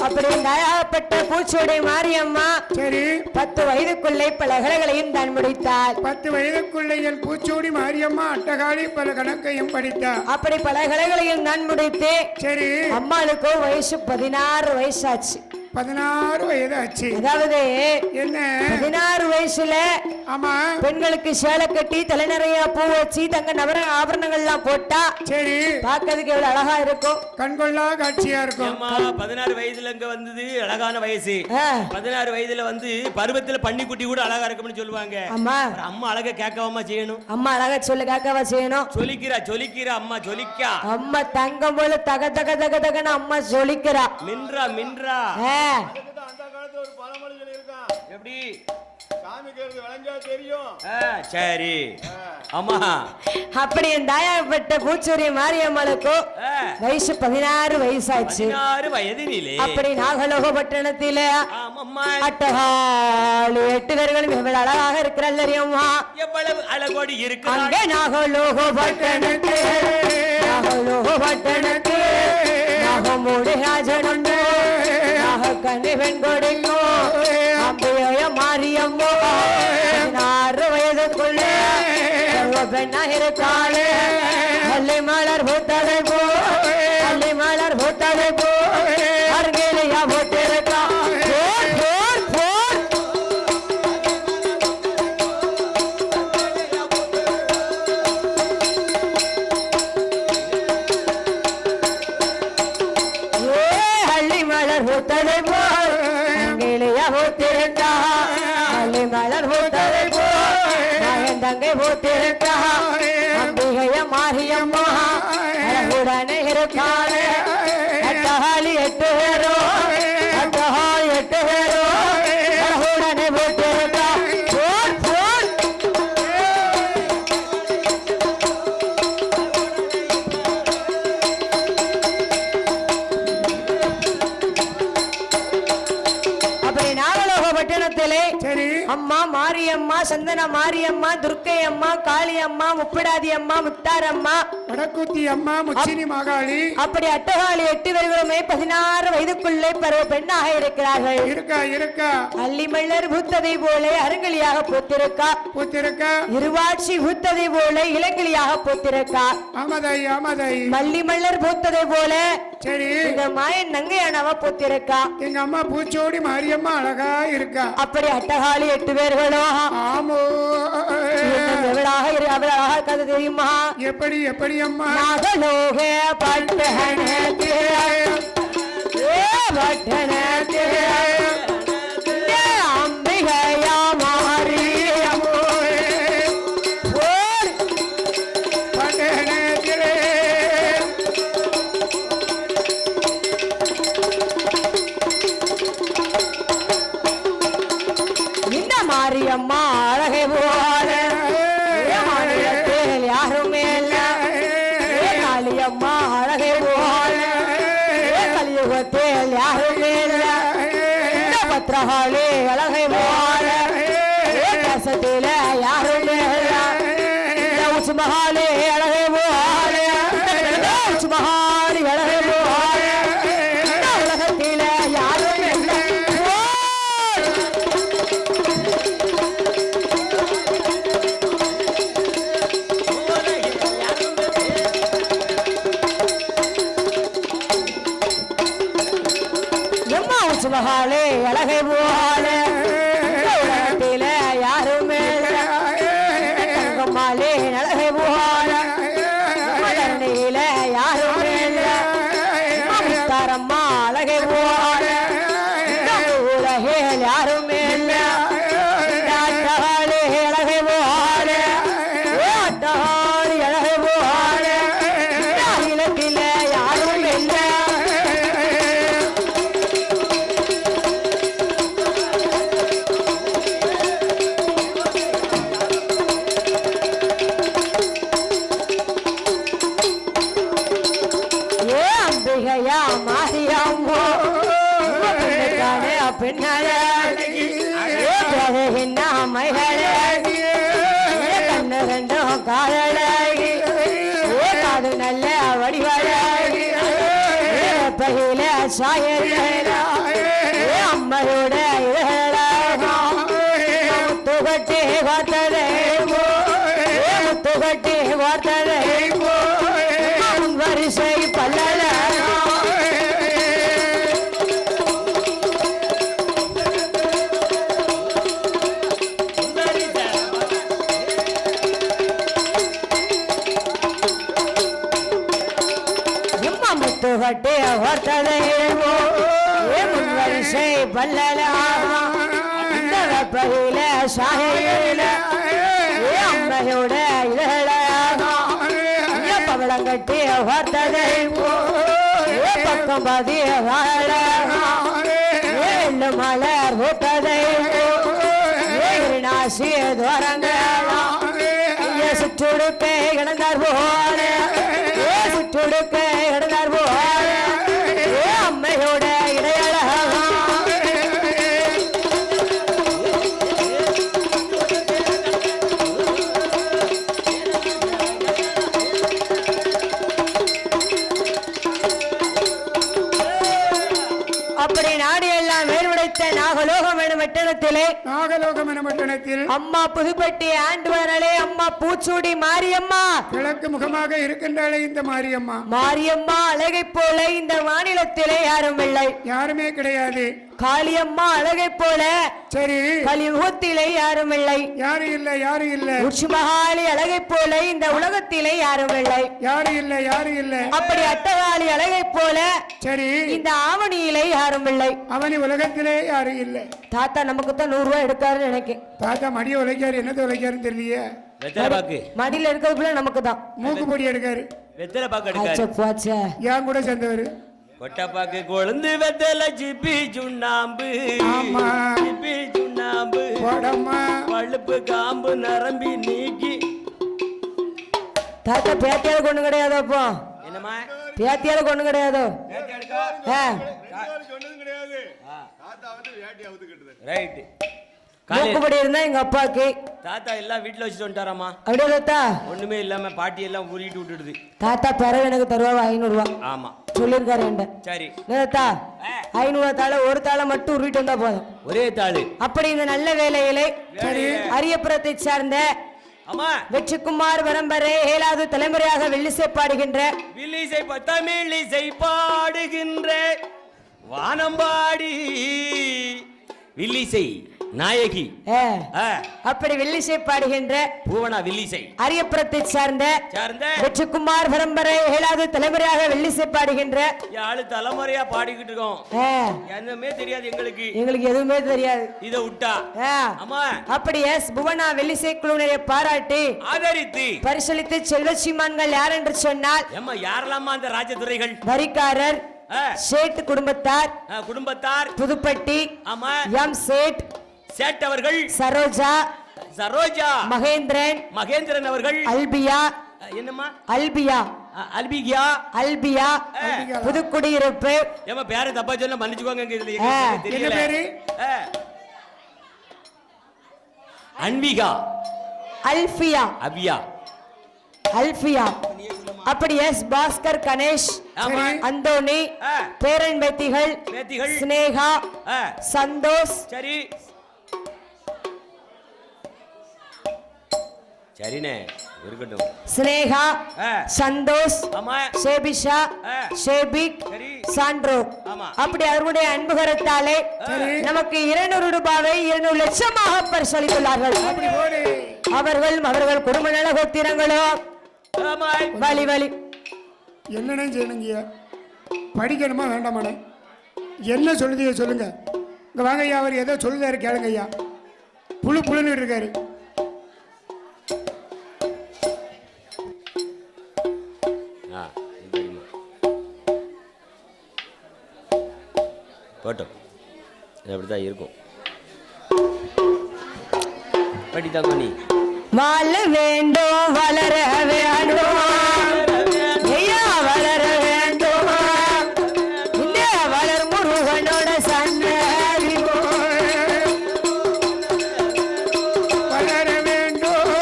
S2: அப்படி தயாப்பட்ட பூச்சோடி மாரியம்மா
S4: சரி
S2: 10 வயதுக்குள்ளே பல கலைகளையும் தான் முடித்தாள்.
S4: 10 வயதுக்குள்ள என் பூச்சூடி மாரியம்மா அட்டகாளி பல கணக்கையும் படித்தா.
S2: அப்படி பல கலைகளையும் தான் முடித்து
S4: சரி
S2: அம்மாளுக்கோ வயசு 16 வயசாச்சு.
S4: 16 வயது ஆச்சு.
S2: அதாவது
S4: என்ன
S2: 16 வயசுல
S4: ஆமா
S2: பெண்களுக்கு சேலை கட்டி தலை நிறைய பூ வச்சு தங்க நவர ஆபரணங்கள்லாம் போட்டா
S4: சரி
S2: பார்க்கிறதுக்கு எவ்வளவு அழகா இருக்கும்.
S4: கண்கொள்ளா காட்சியா இருக்கும்.
S3: 16 வயதுல இங்க வந்தது அழகான வயசு.
S2: ஆ,
S3: 16 வயதுல வந்து பருவத்துல பன்னிக்குட்டி கூட அழகா இருக்கும்னு சொல்லுவாங்க.
S2: ஆமா
S3: ஒரு அம்மா அழகா கேட்கவாமா செய்யணும்.
S2: அம்மா அழகா சொல்லு கேட்கவா செய்யணும்.
S3: ஜொலிக்கிறா அம்மா ஜொலிக்கா.
S2: அம்மா தங்கம் போல தக தக தக தகன்னு அம்மா ஜொலிக்கிறா.
S3: மின்றா
S2: ஆ,
S3: எப்படி சரி அம்மா
S2: அப்படி என் தாயாப்பட்ட பூச்சூரி மாரியம்மனுக்கும் வயசு 16 வயசாச்சு.
S3: 16 வயதினிலே
S2: அப்படி நாகலோக பட்டணத்திலே
S3: ஆமாம்மா
S2: அட்டகாலு 8 பேர்களும் எவ்வளவு அழகாக இருக்கிறாள் தெரியுமா?
S3: எவ்வளவு அழகோடு இருக்கு
S2: அங்கே நாகலோக பட்டணத்திலே நாகமூடி ராஜனுண்டு நாகக்கண்ணி வெண்கொடிங்கோ அம்பிய மாரியம்மோ 16 வயதுக்குள்ளே பெண்ணா இருக்காளே. அள்ளி மலர் பூத்தலை போ அள்ளி மலர் பூத்தலை போ அருகிலையா போட்டிருக்கா போர் போர் அள்ளி மலர் பூத்தலை போ அருகிலையா போட்டிருக்கா அள்ளி மலர் பூத்தலை போ தங்கை போட்டிருக்கா அம்பிகைய மாரியம்மா உடனே இருக்காளே. அட்டகாலி 8 பேரோ அட்டகாலி 8 பேரோ உடனே போட்டிருக்கா போர் போர் அப்படி நாகலோக பட்டணத்திலே அம்மா மாரியம்மா சந்தன மாரியம்மா துர்க்கை அம்மா காளி அம்மா முப்பிடாதி அம்மா முத்தாரம்மா
S4: வடக்கூத்தி அம்மா முச்சினி மகாளி
S2: அப்படி அட்டகாலி 8 பேர்களுமே 16 வயதுக்குள்ளே பருவ பெண்ணாக இருக்கிறார்கள்.
S4: இருக்கா
S2: அள்ளிமல்லர் பூத்ததை போல அருங்கலியாக பூத்திருக்கா இருவாட்சி பூத்ததை போல இளங்கிலியாக பூத்திருக்கா
S4: ஆமதை
S2: மல்லிமல்லர் பூத்ததை போல
S4: சரி
S2: இந்த மாயன் நங்கையானவ பூத்திருக்கா.
S4: எங்க அம்மா பூச்சோடி மாரியம்மா அழகா இருக்கா.
S2: அப்படி அட்டகாலி 8 பேர்களும்
S4: ஆமோ
S2: அழகா இருக்காது தெரியுமா?
S4: எப்படி அம்மா
S2: நாகலோக பட்டணத்திலே அம்பிகையா மாரியம்மோ
S4: பட்டணத்திலே
S2: இந்த மாரியம்மா அழகை போல மாநிலத்தில் யாருமே காளியம்மா அழகை போல கலியுகத்தில் யாருமே பத்திரகாளி அழகை போல தேசத்தில யாருமே உச்சுமகாளி அழகை போல உச்சுமகாளி அழகை போல உலகத்தில யாரும் இல்லை. மகாளே அழகை போல உலகத்தில யாருமே தங்கம்மாளே அழகை போல மலர்நில யாருமே தாரம்மா அழகை போல உலகில் யாருமே அட்டகாளி அழகை போல அட்டகாளி அழகை போல அகிலத்தில யாரும் இல்லை. மாரியம்மோ பெண்ணழகி கண்ணு ரெண்டும் காதழகி காது நல்ல வடிவழகி பகில சாயல் அம்மையோட முத்துகட்டி வார்த்ததை முத்துகட்டி வார்த்ததை வரிசை பல்லல முத்துகட்டி வார்த்ததை வரிசை பல்லல பகில சாயல் அம்மையோட பவளங்கட்டி வார்த்ததை பக்கம் பாதி வாழ மலர் போட்டதை காசிய துவரங்களாம் சுற்றுடுக்கை கிடந்தார் போல சுற்றுடுக்கை கிடந்தார் போல அம்மையோட இடையழகா அப்படி நாடு எல்லாம் வேறுபடைத்த நாகலோகம் எனும் பட்டணத்தில் அம்மா புதுப்பட்டி ஆண்டுவரலே அம்மா பூச்சூடி மாரியம்மா
S4: கிழக்கு முகமாக இருக்கின்றாளே இந்த மாரியம்மா.
S2: மாரியம்மா அழகை போல இந்த மாநிலத்திலே யாரும் இல்லை,
S4: யாருமே கிடையாது.
S2: காளியம்மா அழகை போல
S4: சரி
S2: கலியுகத்திலே யாரும் இல்லை,
S4: யாரும் இல்லை, யாரும் இல்லை.
S2: உச்சிமகாளி அழகை போல இந்த உலகத்திலே யாரும் இல்லை,
S4: யாரும் இல்லை, யாரும் இல்லை.
S2: அப்படி அட்டகாளி அழகை போல
S4: சரி
S2: இந்த ஆவணியிலே யாரும் இல்லை,
S4: அவனி உலகத்திலே யாரும் இல்லை.
S2: தாத்தா நமக்கு தான் 100 ரூபாய் எடுக்காருன்னு நினைக்கிறேன்.
S4: தாத்தா மடிய உழைக்காரு, என்னத்தை உழைக்காருன்னு தெரியலையே.
S2: மடியில இருக்கிறதுக்குள்ள நமக்கு தான்
S4: மூக்கு பொடி எடுக்காரு,
S3: வெத்தலை பாக்கு எடுக்காரு.
S4: ஏன் கூட சேர்ந்தவரு
S3: கொட்டப்பாக்கு கொழுந்து வெத்தலை ஜிப்பி சுண்ணாம்பு ஜிப்பி சுண்ணாம்பு பழுப்பு காம்பு நரம்பி நீக்கி.
S2: தாத்தா பேத்தியால கொண்டு கிடையாது. அப்போ
S3: என்னமா
S2: பேத்தியால கொண்டு கிடையாது.
S3: ரைட்
S2: மூக்குப்படி இருந்தா எங்க அப்பாக்கு.
S3: தாத்தா எல்லாம் வீட்டுல வச்சுட்டு வந்துட்டாராமா.
S2: அப்படியே தாத்தா
S3: ஒண்ணுமே இல்லாம பாட்டி எல்லாம் உருகிட்டு விட்டுடுது.
S2: தாத்தா பிறகு எனக்கு தருவா 500 ரூபாய்.
S3: ஆமா
S2: சொல்லிருக்காரு என்கிட்ட.
S3: சரி
S2: தாத்தா 500 தாள ஒரு தாளை மட்டும் உருவிட்டு வந்தா போதும்,
S3: ஒரே தாளு.
S2: அப்படி இந்த நல்ல வேலையிலே அரியபுரத்தை சார்ந்த வெற்றிக்குமார் பரம்பரை 7வது தலைமுறையாக வெள்ளிசை பாடுகின்ற
S3: வில்லிசை தமிழிசை பாடுகின்ற வானம்பாடி வில்லிசை நாயகி.
S2: அப்படி வெள்ளிசை பாடுகின்ற
S3: பூவனா வில்லிசை
S2: அரியபுரத்தை சார்ந்த வெற்றிக்குமார் பரம்பரை 7வது தலைமுறையாக வெள்ளிசை பாடுகின்ற
S3: 7 தலைமுறையா பாடிக்கிட்டு இருக்கோம். எதுவுமே தெரியாது எங்களுக்கு,
S2: எதுவுமே தெரியாது
S3: இதை விட்டா. ஆமா
S2: அப்படி எஸ் புவனா வெள்ளிசை குழுவினரை பாராட்டி
S3: ஆதரித்து
S2: பரிசளித்து செல்வச்சிமான்கள் யார் என்று சொன்னால்
S3: யாரெல்லாமா அந்த ராஜதுரைகள்
S2: வரிக்காரர் சேட் குடும்பத்தார் புதுப்பட்டி எம் சேட் அவர்கள், சரோஜா மகேந்திரன் அவர்கள், அல்பியா புதுக்குடியிருப்பு.
S3: பேரு தப்பா சொல்ல மன்னிச்சுக்கோங்க, அன்பிகா
S2: அல்பியா. அப்படி எஸ் பாஸ்கர் கணேஷ் அந்தோணி பேரன் பேத்திகள் ஸ்னேகா சந்தோஷ்.
S3: சரி சரினே இருக்கட்டும்.
S2: ஸ்னேகா சந்தோஷ் ஷேபிஷா ஷேபிக் சாண்ட்ரோ. அப்படி அவர்களுடைய அன்பு கரத்தாலே நமக்கு 200 ரூபாயை 200 லட்சமாக பரிசளித்துள்ளார்கள். அவர்கள் குடும்ப நல கோத்திரங்களோ வலி
S4: என்னன்னு செய்யணுங்க, படிக்கணுமா வேண்டாமாண்ணே, என்ன சொல்லுதீங்க சொல்லுங்க. இங்க வாங்க ஐயா, அவர் ஏதோ சொல்லுதாரு கேளுங்க ஐயா. புழுன்னு இருக்காரு.
S3: போட்டோம் அப்படிதான் இருக்கும். படித்தாங்க நீ
S2: வாழ வேண்டும் வளர வேண்டும் ஐயா வளர வேண்டும் இந்த வளர் முருகனோட சன்னதி
S4: வளர வேண்டும்.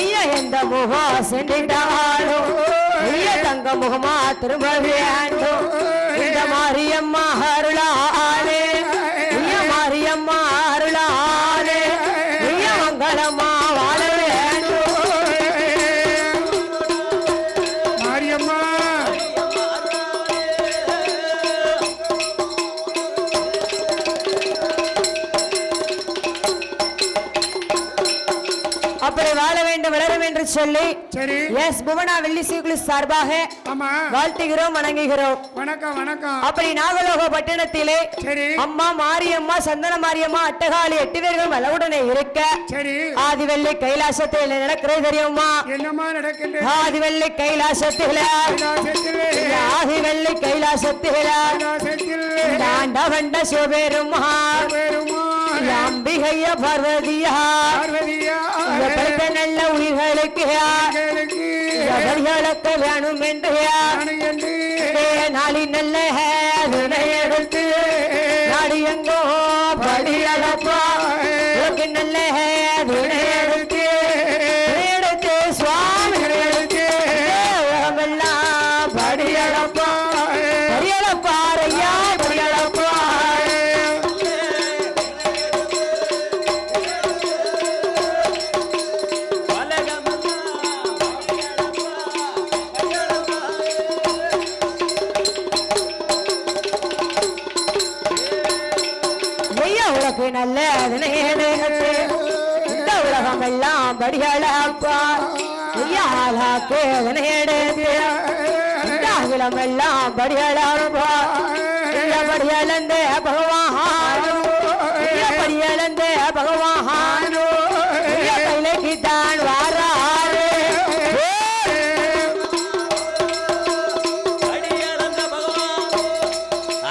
S2: ஐயா எந்த முகம் சென்றாலும் ஐயா தங்க முகமா திரும்ப வேண்டும். இந்த மாரியம்மா அருளாலே மாரியம்மா அருளாலே மங்களம்மா வாழ வேண்டும்.
S4: மாரியம்மா
S2: அப்படி அப்படி வாழ வேண்டும் வளரும் என்று சொல்லி
S4: சரி
S2: எஸ் புவனா வெள்ளி சீக்குலி சார்பாக
S4: ஆமா
S2: வாழ்த்துகிறோம் வணங்குகிறோம்.
S4: வணக்கம் வணக்கம்.
S2: அப்படி நாகலோக பட்டணத்திலே
S4: சரி
S2: அம்மா மாரியம்மா சந்தன மாரியம்மா அட்டகாளி 8 பேர்கள் வளவுடனே இருக்க
S4: சரி
S2: ஆதிவெள்ளி கைலாசத்தில் நடக்கிறது தெரியுமா?
S4: என்னமா நடக்கின்றது?
S2: ஆதிவெள்ளி கைலாசத்தில் ஆதிவெள்ளி கைலாசத்தில் ஆண்டவண்ட சிவபெருமா அம்பிகைய பார்வதியா எப்படித்த நல்ல உயிர்களுக்கு அவர்களுக்கு வேணும் என்று நாளி நல்ல எடுத்து நாடு எங்கோ படியளப்பா நல்ல எடுத்து எடுத்து சுவாமி எடுத்து உலகமெல்லாம் படியளப்பா படியளப்பாரையா படியளப்பா நல்ல இந்த உலகம் எல்லாம் படிகளப்பா அகிலம் எல்லாம் படிகளப்பா படியளந்த பகவான் படியளந்த பகவான் கைலைக்கு தான் வாராரு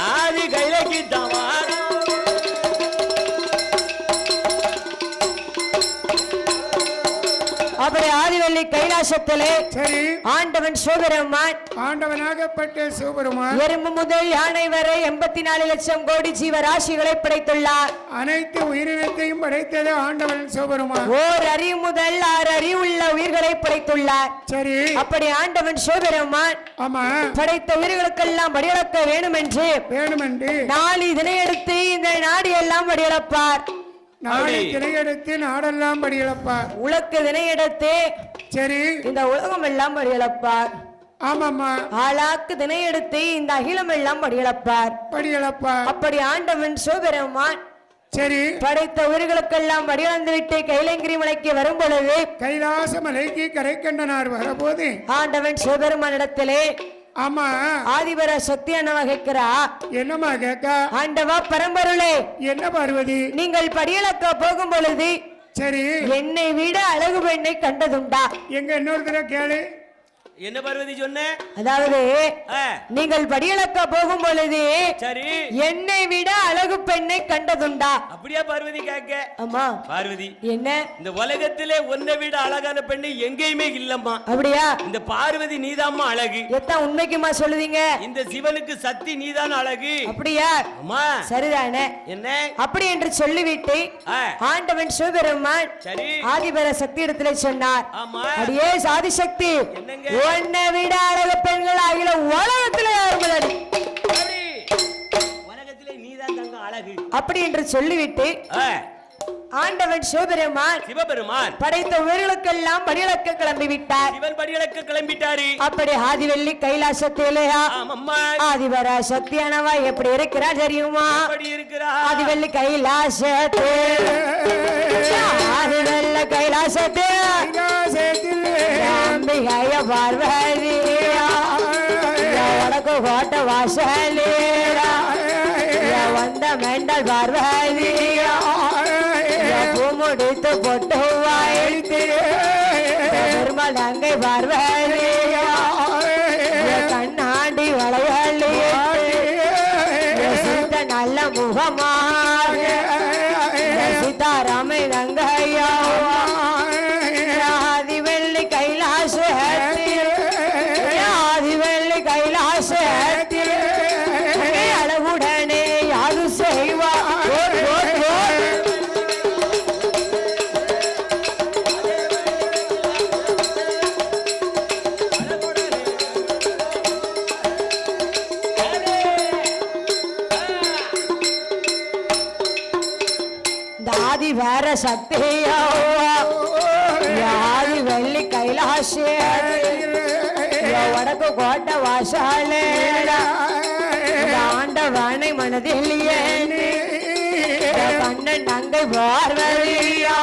S3: ஆதி கைலைக்கு தான் வாரா.
S2: அப்படி ஆதிவெள்ளி கைலாசத்திலே
S4: சரி
S2: ஆண்டவன் சிவபெருமான்
S4: ஆண்டவனாகப்பட்ட சிவபெருமான்
S2: எறும்பு முதல் யானை வரை 84 லட்சம் கோடி ஜீவராசிகளை படைத்துள்ளார்.
S4: அனைத்து உயிரினத்தையும் படைத்தது ஆண்டவன் சிவபெருமான்.
S2: ஓர் அறிவு முதல் 6 அறிவுள்ள உயிர்களை படைத்துள்ளார்.
S4: சரி
S2: அப்படி ஆண்டவன் சிவபெருமான்
S4: ஆமா
S2: படைத்த உயிர்களுக்கெல்லாம் படியளக்க வேண்டும் என்று நாளை இதனை எடுத்து இந்த நாடு எல்லாம் படியளப்பார்.
S4: நாளை திரையெடுத்து நாடெல்லாம் படியளப்பார்.
S2: உலக்கு தினையெடுத்து
S4: சரி
S2: இந்த உலகம் எல்லாம் படியளப்பார்.
S4: ஆமாம்மா
S2: ஆளாக்கு தினையெடுத்து இந்த அகிலம் எல்லாம் படியளப்பார்
S4: படியளப்பார்.
S2: அப்படி ஆண்டவன் சிவபெருமான்
S4: சரி
S2: படைத்த உயிர்களுக்கெல்லாம் படியளந்து விட்டு கைலங்கிரி மலைக்கு வரும் பொழுது
S4: கைலாச மலைக்கு கரைக்கண்டனார் வரபோது
S2: ஆண்டவன் சிவபெருமான் இடத்திலே
S4: ஆமா
S2: ஆதிபர சக்தி அண்ணவா கேட்கிறா
S4: என்னமா கேட்க?
S2: ஆண்டவா பரம்பொருளே
S4: என்ன பார்வதி
S2: நீங்கள் படியளக்க போகும் பொழுது
S4: சரி
S2: என்னை விட அழகு பெண்ணை கண்டதுண்டா?
S4: எங்க இன்னொருத்தர கேளு.
S3: என்ன பார்வதி சொன்ன?
S2: அதாவது நீங்கள் படியளக்க போகும் பொழுது
S3: சரி
S2: என்னை விட அழகு பெண்ணை கண்டதுண்டா?
S3: அப்படியா பார்வதி கேட்க?
S2: ஆமா
S3: பார்வதி
S2: என்ன
S3: இந்த உலகத்திலே உன்னை விட அழகான பெண்ணு எங்கேயுமே இல்லம்மா.
S2: அப்படியா?
S3: இந்த பார்வதி நீதாம்மா அழகு.
S2: எத்தனை உண்மைக்குமா சொல்லுதீங்க?
S3: இந்த சிவனுக்கு சக்தி நீதான் அழகு.
S2: அப்படியா?
S3: அம்மா
S2: சரிதானே.
S3: என்ன
S2: அப்படி என்று சொல்லிவிட்டு ஆண்டவன் சிவபெருமான்
S3: சரி
S2: ஆதிபர சக்தி இடத்திலே சொன்னார்.
S3: ஆமா
S2: அடியே சாதி சக்தி
S3: என்னங்க
S2: உன்னை விட அழகு பெண்கள் ஆகிய உலகத்திலே யாரும் இல்லடி.
S3: உலகத்திலே நீதான் தங்க அழகு.
S2: அப்படி என்று சொல்லிவிட்டு ஆண்டவன் சிவபெருமான் படைத்த உயிர்களுக்கெல்லாம் படியளக்க கிளம்பி விட்டார்.
S3: சிவன் படியளக்க கிளம்பிட்டாரு.
S2: அப்படி ஆதிவெள்ளி கைலாசத்திலே ஆதிபர சக்தியானவா எப்படி இருக்கிறார் தெரியுமா? ஆதிவெள்ளி கைலாசத்தே ஆதிவெள்ள கைலாசத்தே அம்பிகைய பார்வதியா வடக்கு கோட்ட வாசலேரா வந்த மெண்டல் பார்வதியா பூமுடித்து பொட்டு வாய்த்து பெருமாள் அங்கை பார்வதியா கண்ணாடி வளையள்ளி நல்ல முகமாக சீதாராமை நங்கையா ஆதிவெள்ளி கைலாச ஆதிவெள்ளி கைலாச அழகுடனே யாது செய்வா ஆதி வேற சக்தியோ ஆதி வெள்ளி கைலாச வடக்கு கோட்டை வாசாலே ஆண்டவனை மனதில் கண்ணன் நங்கை பார்வதியா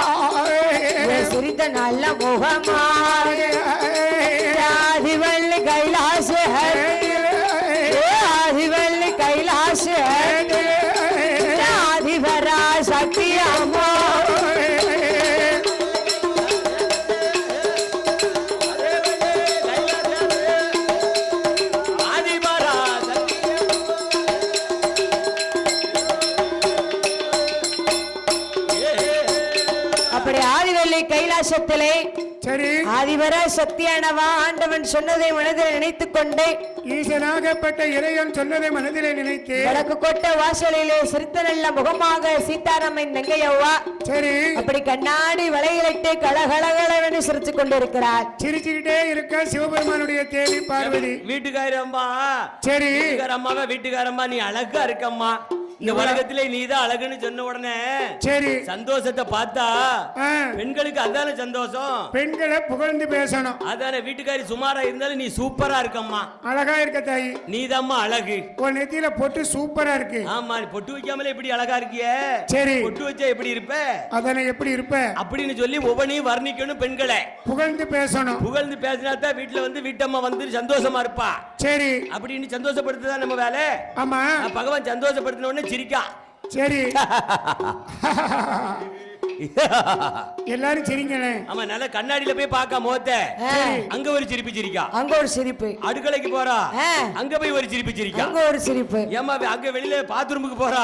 S2: சிரித்த நல்ல முகமாய் ஆதிவள்ளி கைலாச ஆதிவள்ளி கைலாச ஆதிபரா சக்தி அம்மா அப்படி ஆதிவள்ளி கைலாசத்திலே
S4: சரி
S2: ஆதிவர சக்தியானவா ஆண்டவன் சொன்னதை மனதில் நினைத்துக் கொண்டு
S4: ஈசனாகப்பட்ட இறைவன் சொன்னதை மனதிலே நினைத்து
S2: வடக்கு கோட்டை வாசலிலே சிரித்த நல்ல முகமாக சீதாராமன் நங்கையவ்வா
S4: சரி
S2: அப்படி கண்ணாடி வளையிலிட்டு கலகலகலவென்று சிரித்துக் கொண்டிருக்கிறார்.
S4: சிரிச்சுக்கிட்டே இருக்க சிவபெருமானுடைய தேவி பார்வதி.
S3: வீட்டுக்காரம்மா
S4: சரி
S3: வீட்டுக்காரம்மாவே வீட்டுக்காரம்மா நீ அழகா இருக்கம்மா. இந்த உலகத்திலே நீதான் அழகுன்னு சொன்ன உடனே
S4: சரி
S3: சந்தோஷத்தை பார்த்தா
S4: ஆ,
S3: பெண்களுக்கு அதான சந்தோஷம்.
S4: பெண்களை புகழ்ந்து பேசணும்.
S3: அதான வீட்டுக்காரி சுமாரா இருந்தாலும் நீ சூப்பரா இருக்கம்மா.
S4: அழகா இருக்க தாயி.
S3: நீதாம்மா அழகு.
S4: உன் நெத்தியில பொட்டு சூப்பரா இருக்கு.
S3: ஆமா நீ பொட்டு வைக்காமலே எப்படி அழகா இருக்கிய.
S4: சரி
S3: பொட்டு வச்சா எப்படி இருப்ப
S4: அதனை எப்படி இருப்ப
S3: அப்படின்னு சொல்லி ஒவ்வொன்றையும் வர்ணிக்கணும். பெண்களை
S4: புகழ்ந்து பேசணும்.
S3: புகழ்ந்து பேசினாதான் வீட்டுல வந்து வீட்டம்மா வந்து சந்தோஷமா இருப்பா.
S4: சரி
S3: அப்படின்னு சந்தோஷப்படுத்துதான் நம்ம வேலை.
S4: ஆமா
S3: பகவான் சந்தோஷப்படுத்தின உடனே சிரிக்கா.
S4: சரி எல்லாரும் சிரிங்களே.
S3: ஆமா நல்ல கண்ணாடியில போய் பாக்க மோத்த அங்க ஒரு சிரிப்பு சிரிக்கா.
S2: அங்க ஒரு சிரிப்பு.
S3: அடுக்கலைக்கு போறா அங்க போய் ஒரு சிரிப்பு சிரிக்கா.
S2: அங்க ஒரு சிரிப்பு.
S3: ஏமா அங்க வெளியில பாத்ரூமுக்கு போறா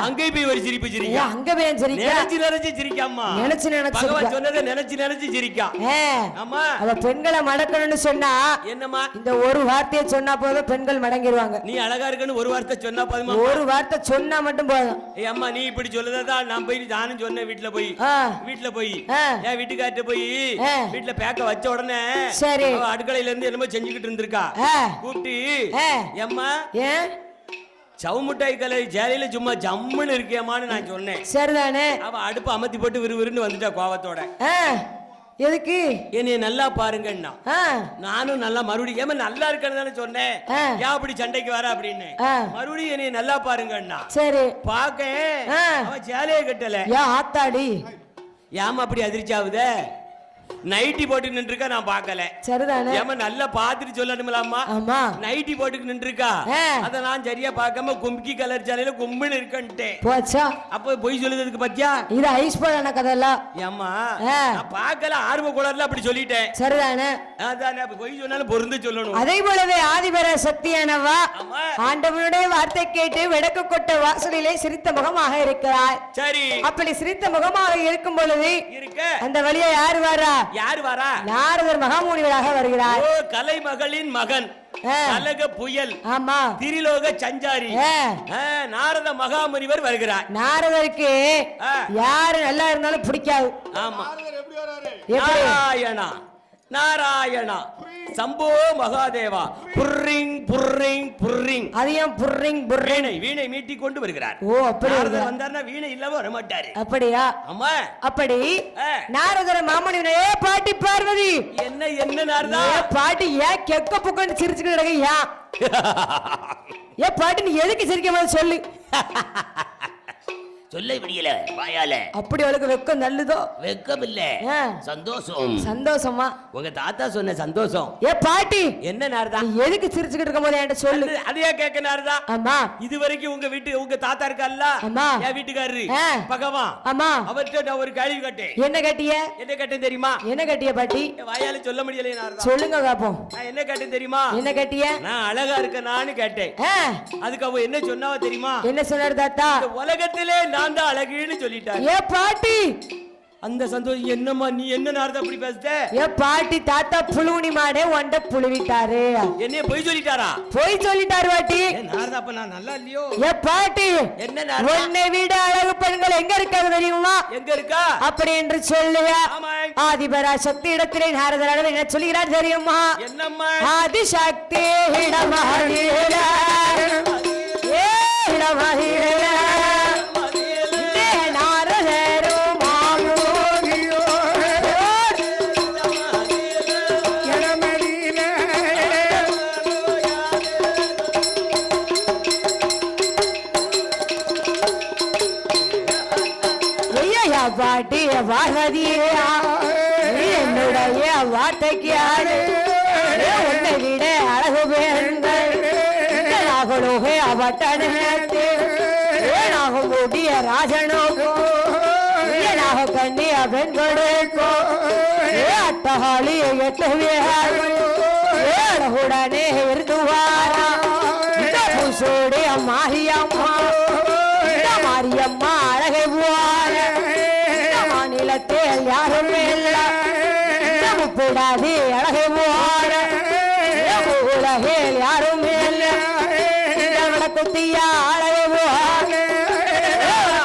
S3: அங்க போய் ஒரு சிரிப்பு சிரிக்கா.
S2: அங்க போய் சிரிக்கா.
S3: நினைச்சு நினைச்சு சிரிக்காமா.
S2: நினைச்சு நினைச்சு
S3: பகவான் சொன்னதை நினைச்சு நினைச்சு சிரிக்கா. ஆமா
S2: அவ பெண்களை மடக்கணும்னு சொன்னா
S3: என்னம்மா
S2: இந்த ஒரு வார்த்தையை சொன்னா போதும் பெண்கள் மடங்கிடுவாங்க.
S3: நீ அழகா இருக்குன்னு ஒரு வார்த்தை சொன்னா போதுமா.
S2: ஒரு வார்த்தை சொன்னா மட்டும் போதும்.
S3: அம்மா நீ இப்படி சொல்லதான் நான் போய் நானும் சொன்னேன். வீட்டுல போய் வீட்டுல போய் என் வீட்டுக்கார்ட்ட போய் வீட்டுல பேக்க வச்ச உடனே
S2: சரி
S3: அடுக்கலையில இருந்து என்னமோ செஞ்சுக்கிட்டு இருந்திருக்கா. கூப்பிட்டு ஏம்மா சவுமுட்டாய் கலை ஜேலையில சும்மா ஜம்முன்னு இருக்கியம்மான்னு நான் சொன்னேன்.
S2: சரிதானே.
S3: அவ அடுப்பு அமர்த்தி போட்டு விறுவிறுன்னு வந்துட்டா கோவத்தோட.
S2: எதுக்கு
S3: என்னைய நல்லா பாருங்கன்னா நானும் நல்லா மறுபடியும் ஏமா நல்லா இருக்கேன்னு தானே சொன்னேன். ஏன் அப்படி சண்டைக்கு வர அப்படின்னு மறுபடியும் என்னைய நல்லா பாருங்கன்னா
S2: சரி
S3: பாக்க அவன் சேலையை கட்டல.
S2: ஏன் ஆத்தாடி
S3: ஏமா அப்படி அதிர்ச்சி ஆகுதே. நைட்டி போட்டு நின்றுக்கா நான் பாக்கல. சரிதானே. ஏமா நல்லா பாத்துட்டு சொல்லணும்லாமா.
S2: ஆமா
S3: நைட்டி போட்டு நின்றுக்கா அத நான் சரியா பார்க்காம கும்கி கலர் சாலையில கும்முன்னு இருக்கேன்ட்டேன்.
S2: போச்சா
S3: அப்ப பொய் சொல்லுறதுக்கு பத்தியா இது
S2: ஐஸ் போடான கதெல்லாம்.
S3: ஏமா நான் பார்க்கல ஆர்வ குளர்ல அப்படி சொல்லிட்டேன்.
S2: சரிதானே.
S3: அதானே பொய் சொன்னாலும் பொருந்து சொல்லணும்.
S2: அதே போலவே ஆதிபர சக்தியானவா ஆண்டவனுடைய வார்த்தை கேட்டு விளக்கு கொட்ட வாசலிலே சிரித்த முகமாக இருக்கிறார். சரி அப்படி சிரித்த முகமாக இருக்கும் பொழுது இருக்க அந்த வழியா யார் வரா
S3: யார் வரா
S2: நாரதர் மகாமுனிவராக வருகிறார்.
S3: ஓ கலைமகளின் மகன் கலக புயல். ஆமா திரிலோக சஞ்சாரி நாரத மகாமுனிவர் வருகிறார். நாரதருக்கு யாரு நல்லா இருந்தாலும் பிடிக்காது. ஆமா நாராயணா நாராயணா சம்போ மகாதேவா புர்ரிங் புர்ரிங் புர்ரிங் அதையும் புர்ரிங் புர்ரிங் வீணை மீட்டி கொண்டு வருகிறார். ஓ அப்படி வந்தார்னா வீணை இல்லாம வர மாட்டாரு. அப்படியா? ஆமா அப்படி நாரதர மாமனிவனே பாட்டி பார்வதி என்ன என்ன நாரதா பாட்டி ஏன் கெக்க புக்கன்னு சிரிச்சுக்கிட்டு கிடக்கையா? ஏ பாட்டி நீ எதுக்கு சிரிக்க மாதிரி சொல்லு. சொல்ல முடியல வாயால. அப்படி அவளுக்கு வெக்கம் நல்லதோ? வெக்கம் இல்ல சந்தோஷம். சந்தோஷமா? உங்க தாத்தா சொன்ன சந்தோஷம். ஏ பாட்டி என்ன நாரதா எதுக்கு சிரிச்சுக்கிட்டு இருக்கும் போது என்கிட்ட சொல்லு. அதையா கேட்க நாரதா. ஆமா இது வரைக்கும் உங்க வீட்டு உங்க தாத்தா இருக்கல்ல. ஆமா என் வீட்டுக்காரரு பகவான். ஆமா அவர்கிட்ட நான் ஒரு கேள்வி கேட்டேன். என்ன கேட்டிய? என்ன கேட்டேன் தெரியுமா? என்ன கேட்டிய பாட்டி? வாயால சொல்ல முடியல நாரதா. சொல்லுங்க பாப்போம். நான் என்ன கேட்டேன் தெரியுமா? என்ன கேட்டிய? நான் அழகா இருக்கேனான்னு கேட்டேன். அதுக்கு அவ என்ன சொன்னாவ தெரியுமா? என்ன சொன்னாரு தாத்தா? உலகத்திலே நான் தான் அழகுன்னு சொல்லிட்டாரு. ஏ பாட்டி அந்த சந்தோஷம் என்னம்மா நீ என்ன நாரதா அப்படி பேசுத? ஏ பாட்டி தாத்தா புழுவுனி மாடே ஒண்ட புழுவிட்டாரு. என்ன பொய் சொல்லிட்டாரா? பொய் சொல்லிட்டாரு பாட்டி. நாரதா அப்ப நான் நல்லா இல்லையோ? ஏ பாட்டி என்ன நாரதா உன்னை விட அழகு பெண்கள் எங்க இருக்காங்க தெரியுமா? எங்க இருக்கா அப்படி என்று சொல்லுங்க. ஆதிபரா சக்தி இடத்திலே நாரதர் என்ன சொல்கிறார் தெரியுமா? என்னம்மா? ஆதி சக்தி இடமஹில ஏ இடமஹில பாட்டி பார்வதியா
S2: என்னுடைய வார்த்தைக்கு ஆடு உன்னை விட அழகு பெண்கள் நாகலோகே அவட்டனே நாக மூடிய ராஜனோக்கோ நாக கண்ணிய பெண்களுக்கோ அட்டகாளி எட்டுடனே இருந்துவாரா பூசோடைய மாரியம்மா மாரியம்மா அழகை போவார மாநிலத்தில் யாரும் முப்பிடாது அழகை போவார உலகில் யாரும் குத்தியா அழகை போவார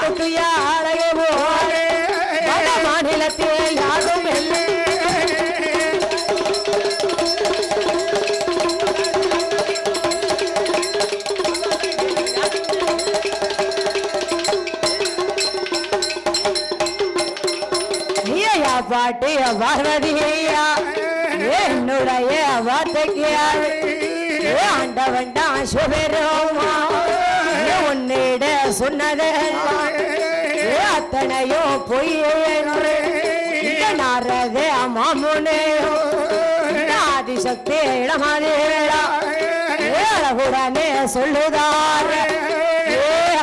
S2: குத்தியா அழகை போவார மாநிலத்தில் யாரும் பாட்டி பார்வதியா என்னுடைய வார்த்தைக்கு ஆண்டவன்டா சுபெருமா உன்னிட சொன்னது அத்தனையோ பொய் நாரதே மாமுனையோ ஆதிசக்தி இளமாதேடா அழகுடனே சொல்லுதார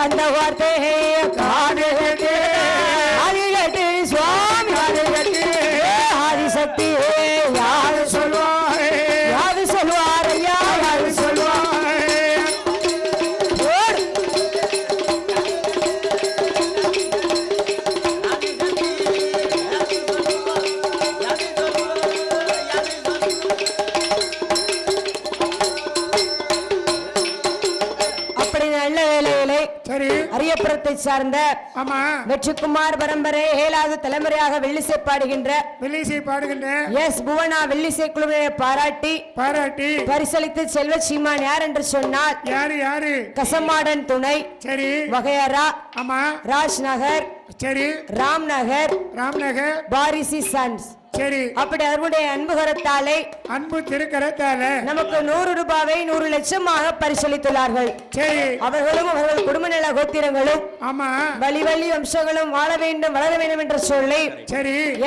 S2: அந்த வார்த்தையை காடு அதிகட்டு சுவாமி ஆதிசக்தி யாரு சொல்லுவார் யாரு சொல்லுவார் ஐயா யாரு சொல்லுவார் அரியப்புறத்தை சார்ந்த வெற்றிக்குமார் பரம்பரை 7வது தலைமுறையாக வெள்ளிசை பாடுகின்ற எஸ் புவனா வெள்ளிசை குழுவினை பாராட்டி பரிசளித்து செல்வ சீமான் யார் என்று சொன்னால்
S4: யாரு
S2: கசமாடன் துணை வகையரா ராஜ் நகர் ராம்நகர் பாரிசி சன்ஸ் அப்படி அவருடைய அன்பு கரத்தாலே
S4: அன்பு திருக்கரத்தாலே
S2: நமக்கு 100 ரூபாயை 100 லட்சமாக பரிசளித்துள்ளார்கள். அவர்களும் அவர்கள் குடும்ப நல கோத்திரங்களும் வழி வம்சங்களும் வாழ வேண்டும் வளர வேண்டும் என்ற சொல்லி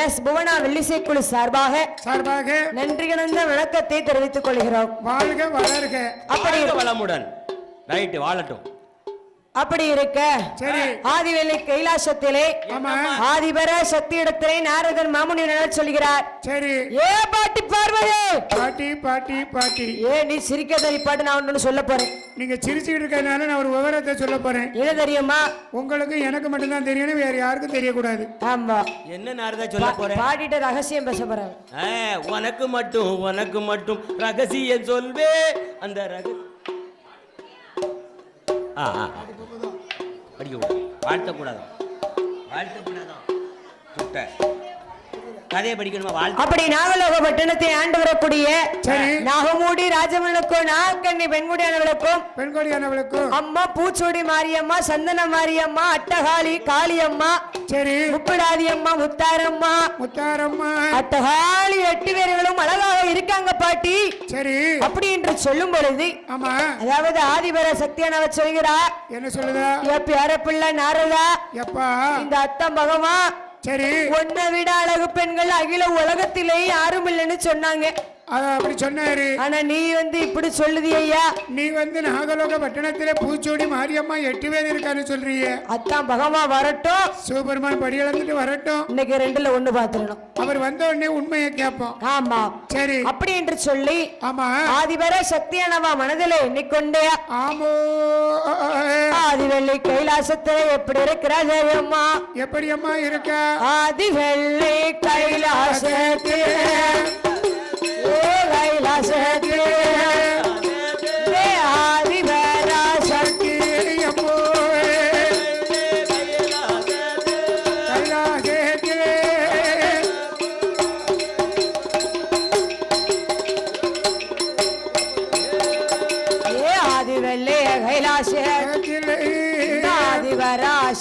S2: எஸ் புவனா வெள்ளிசை குழு சார்பாக நன்றி கலந்த வணக்கத்தை தெரிவித்துக் கொள்கிறோம்.
S4: வாழ்க வளர்க.
S3: அப்படி வளமுடன் ரைட் வாழட்டும்.
S2: அப்படி இருக்க ஆதிவெள்ளி கைலாசத்திலே ஆதிபர சக்தி இடத்திலே நாரதன் மாமுனி சொல்கிறார். ஏ பாட்டி பார்வதி
S4: பாட்டி
S2: ஏ நீ சிரிக்காத பாட்டு நான் ஒன்னு சொல்ல போறேன்.
S4: நீங்க சிரிச்சுக்கிட்டு இருக்கறதுனால நான் ஒரு விவரத்தை சொல்ல போறேன்.
S2: என்ன தெரியுமா?
S4: உங்களுக்கு எனக்கு மட்டும் தான் தெரியணும், வேற யாருக்கும் தெரியக்கூடாது.
S2: ஆமா.
S3: என்ன நாரதா சொல்ல போறேன்?
S2: பாட்டிட்ட ரகசியம் பேச போறேன்.
S3: உனக்கு மட்டும் ரகசியம் சொல்வே. அந்த ரகசியம் வாழ்த்தக்கூடாதோ கதையை படிக்கணுமா?
S2: அப்படி நாகலோக பட்டணத்தை ஆண்டு வரக்கூடிய நாகமூடி ராஜமனுக்கும் நாகக்கண்ணி பெண்கொடியானவளுக்கும் அம்மா பூச்சோடி மாரியம்மா, சந்தன மாரியம்மா, அட்டகாளி காளியம்மா, முப்பிடாதி அம்மா, முத்தாரம்மா அட்டகாளி 8 பேர்களும் அழகாக இருக்காங்க பாட்டி. அப்படி என்று சொல்லும் பொழுது அதாவது ஆதிபர சக்தியானவர் சொல்கிறார்.
S4: என்ன சொல்லுதா?
S2: பேர பிள்ளை நாரதா, இந்த அத்தம் பகவா உன்னை விட அழகு பெண்கள் அகில உலகத்திலே யாரும் இல்லைன்னு சொன்னாங்க.
S4: அப்படி சொன்னாரு.
S2: ஆனா நீ இப்படி சொல்லுதி ஐயா.
S4: நீ நாகலோக பட்டணத்திலே பூச்சோடி மாரியம்மா 8 பேர் இருக்கான்னு சொல்றீங்க.
S2: அத்தான் பகமா வரட்டும்,
S4: சிவபெருமான் படி இழந்துட்டு வரட்டும்.
S2: இன்னைக்கு 2ல 1 பாத்துறணும்.
S4: அவர் வந்த உடனே உண்மையை கேட்போம்.
S2: ஆமா அப்படி என்று சொல்லி ஆதிபர சக்தியானவா மனதிலே எண்ணிக்கொண்டே ஆதிவெள்ளி கைலாசத்திலே எப்படி இருக்கிறா ஜெயம்மா?
S4: எப்படி அம்மா இருக்க?
S2: ஆதிவெள்ளி கைலாசத்திலே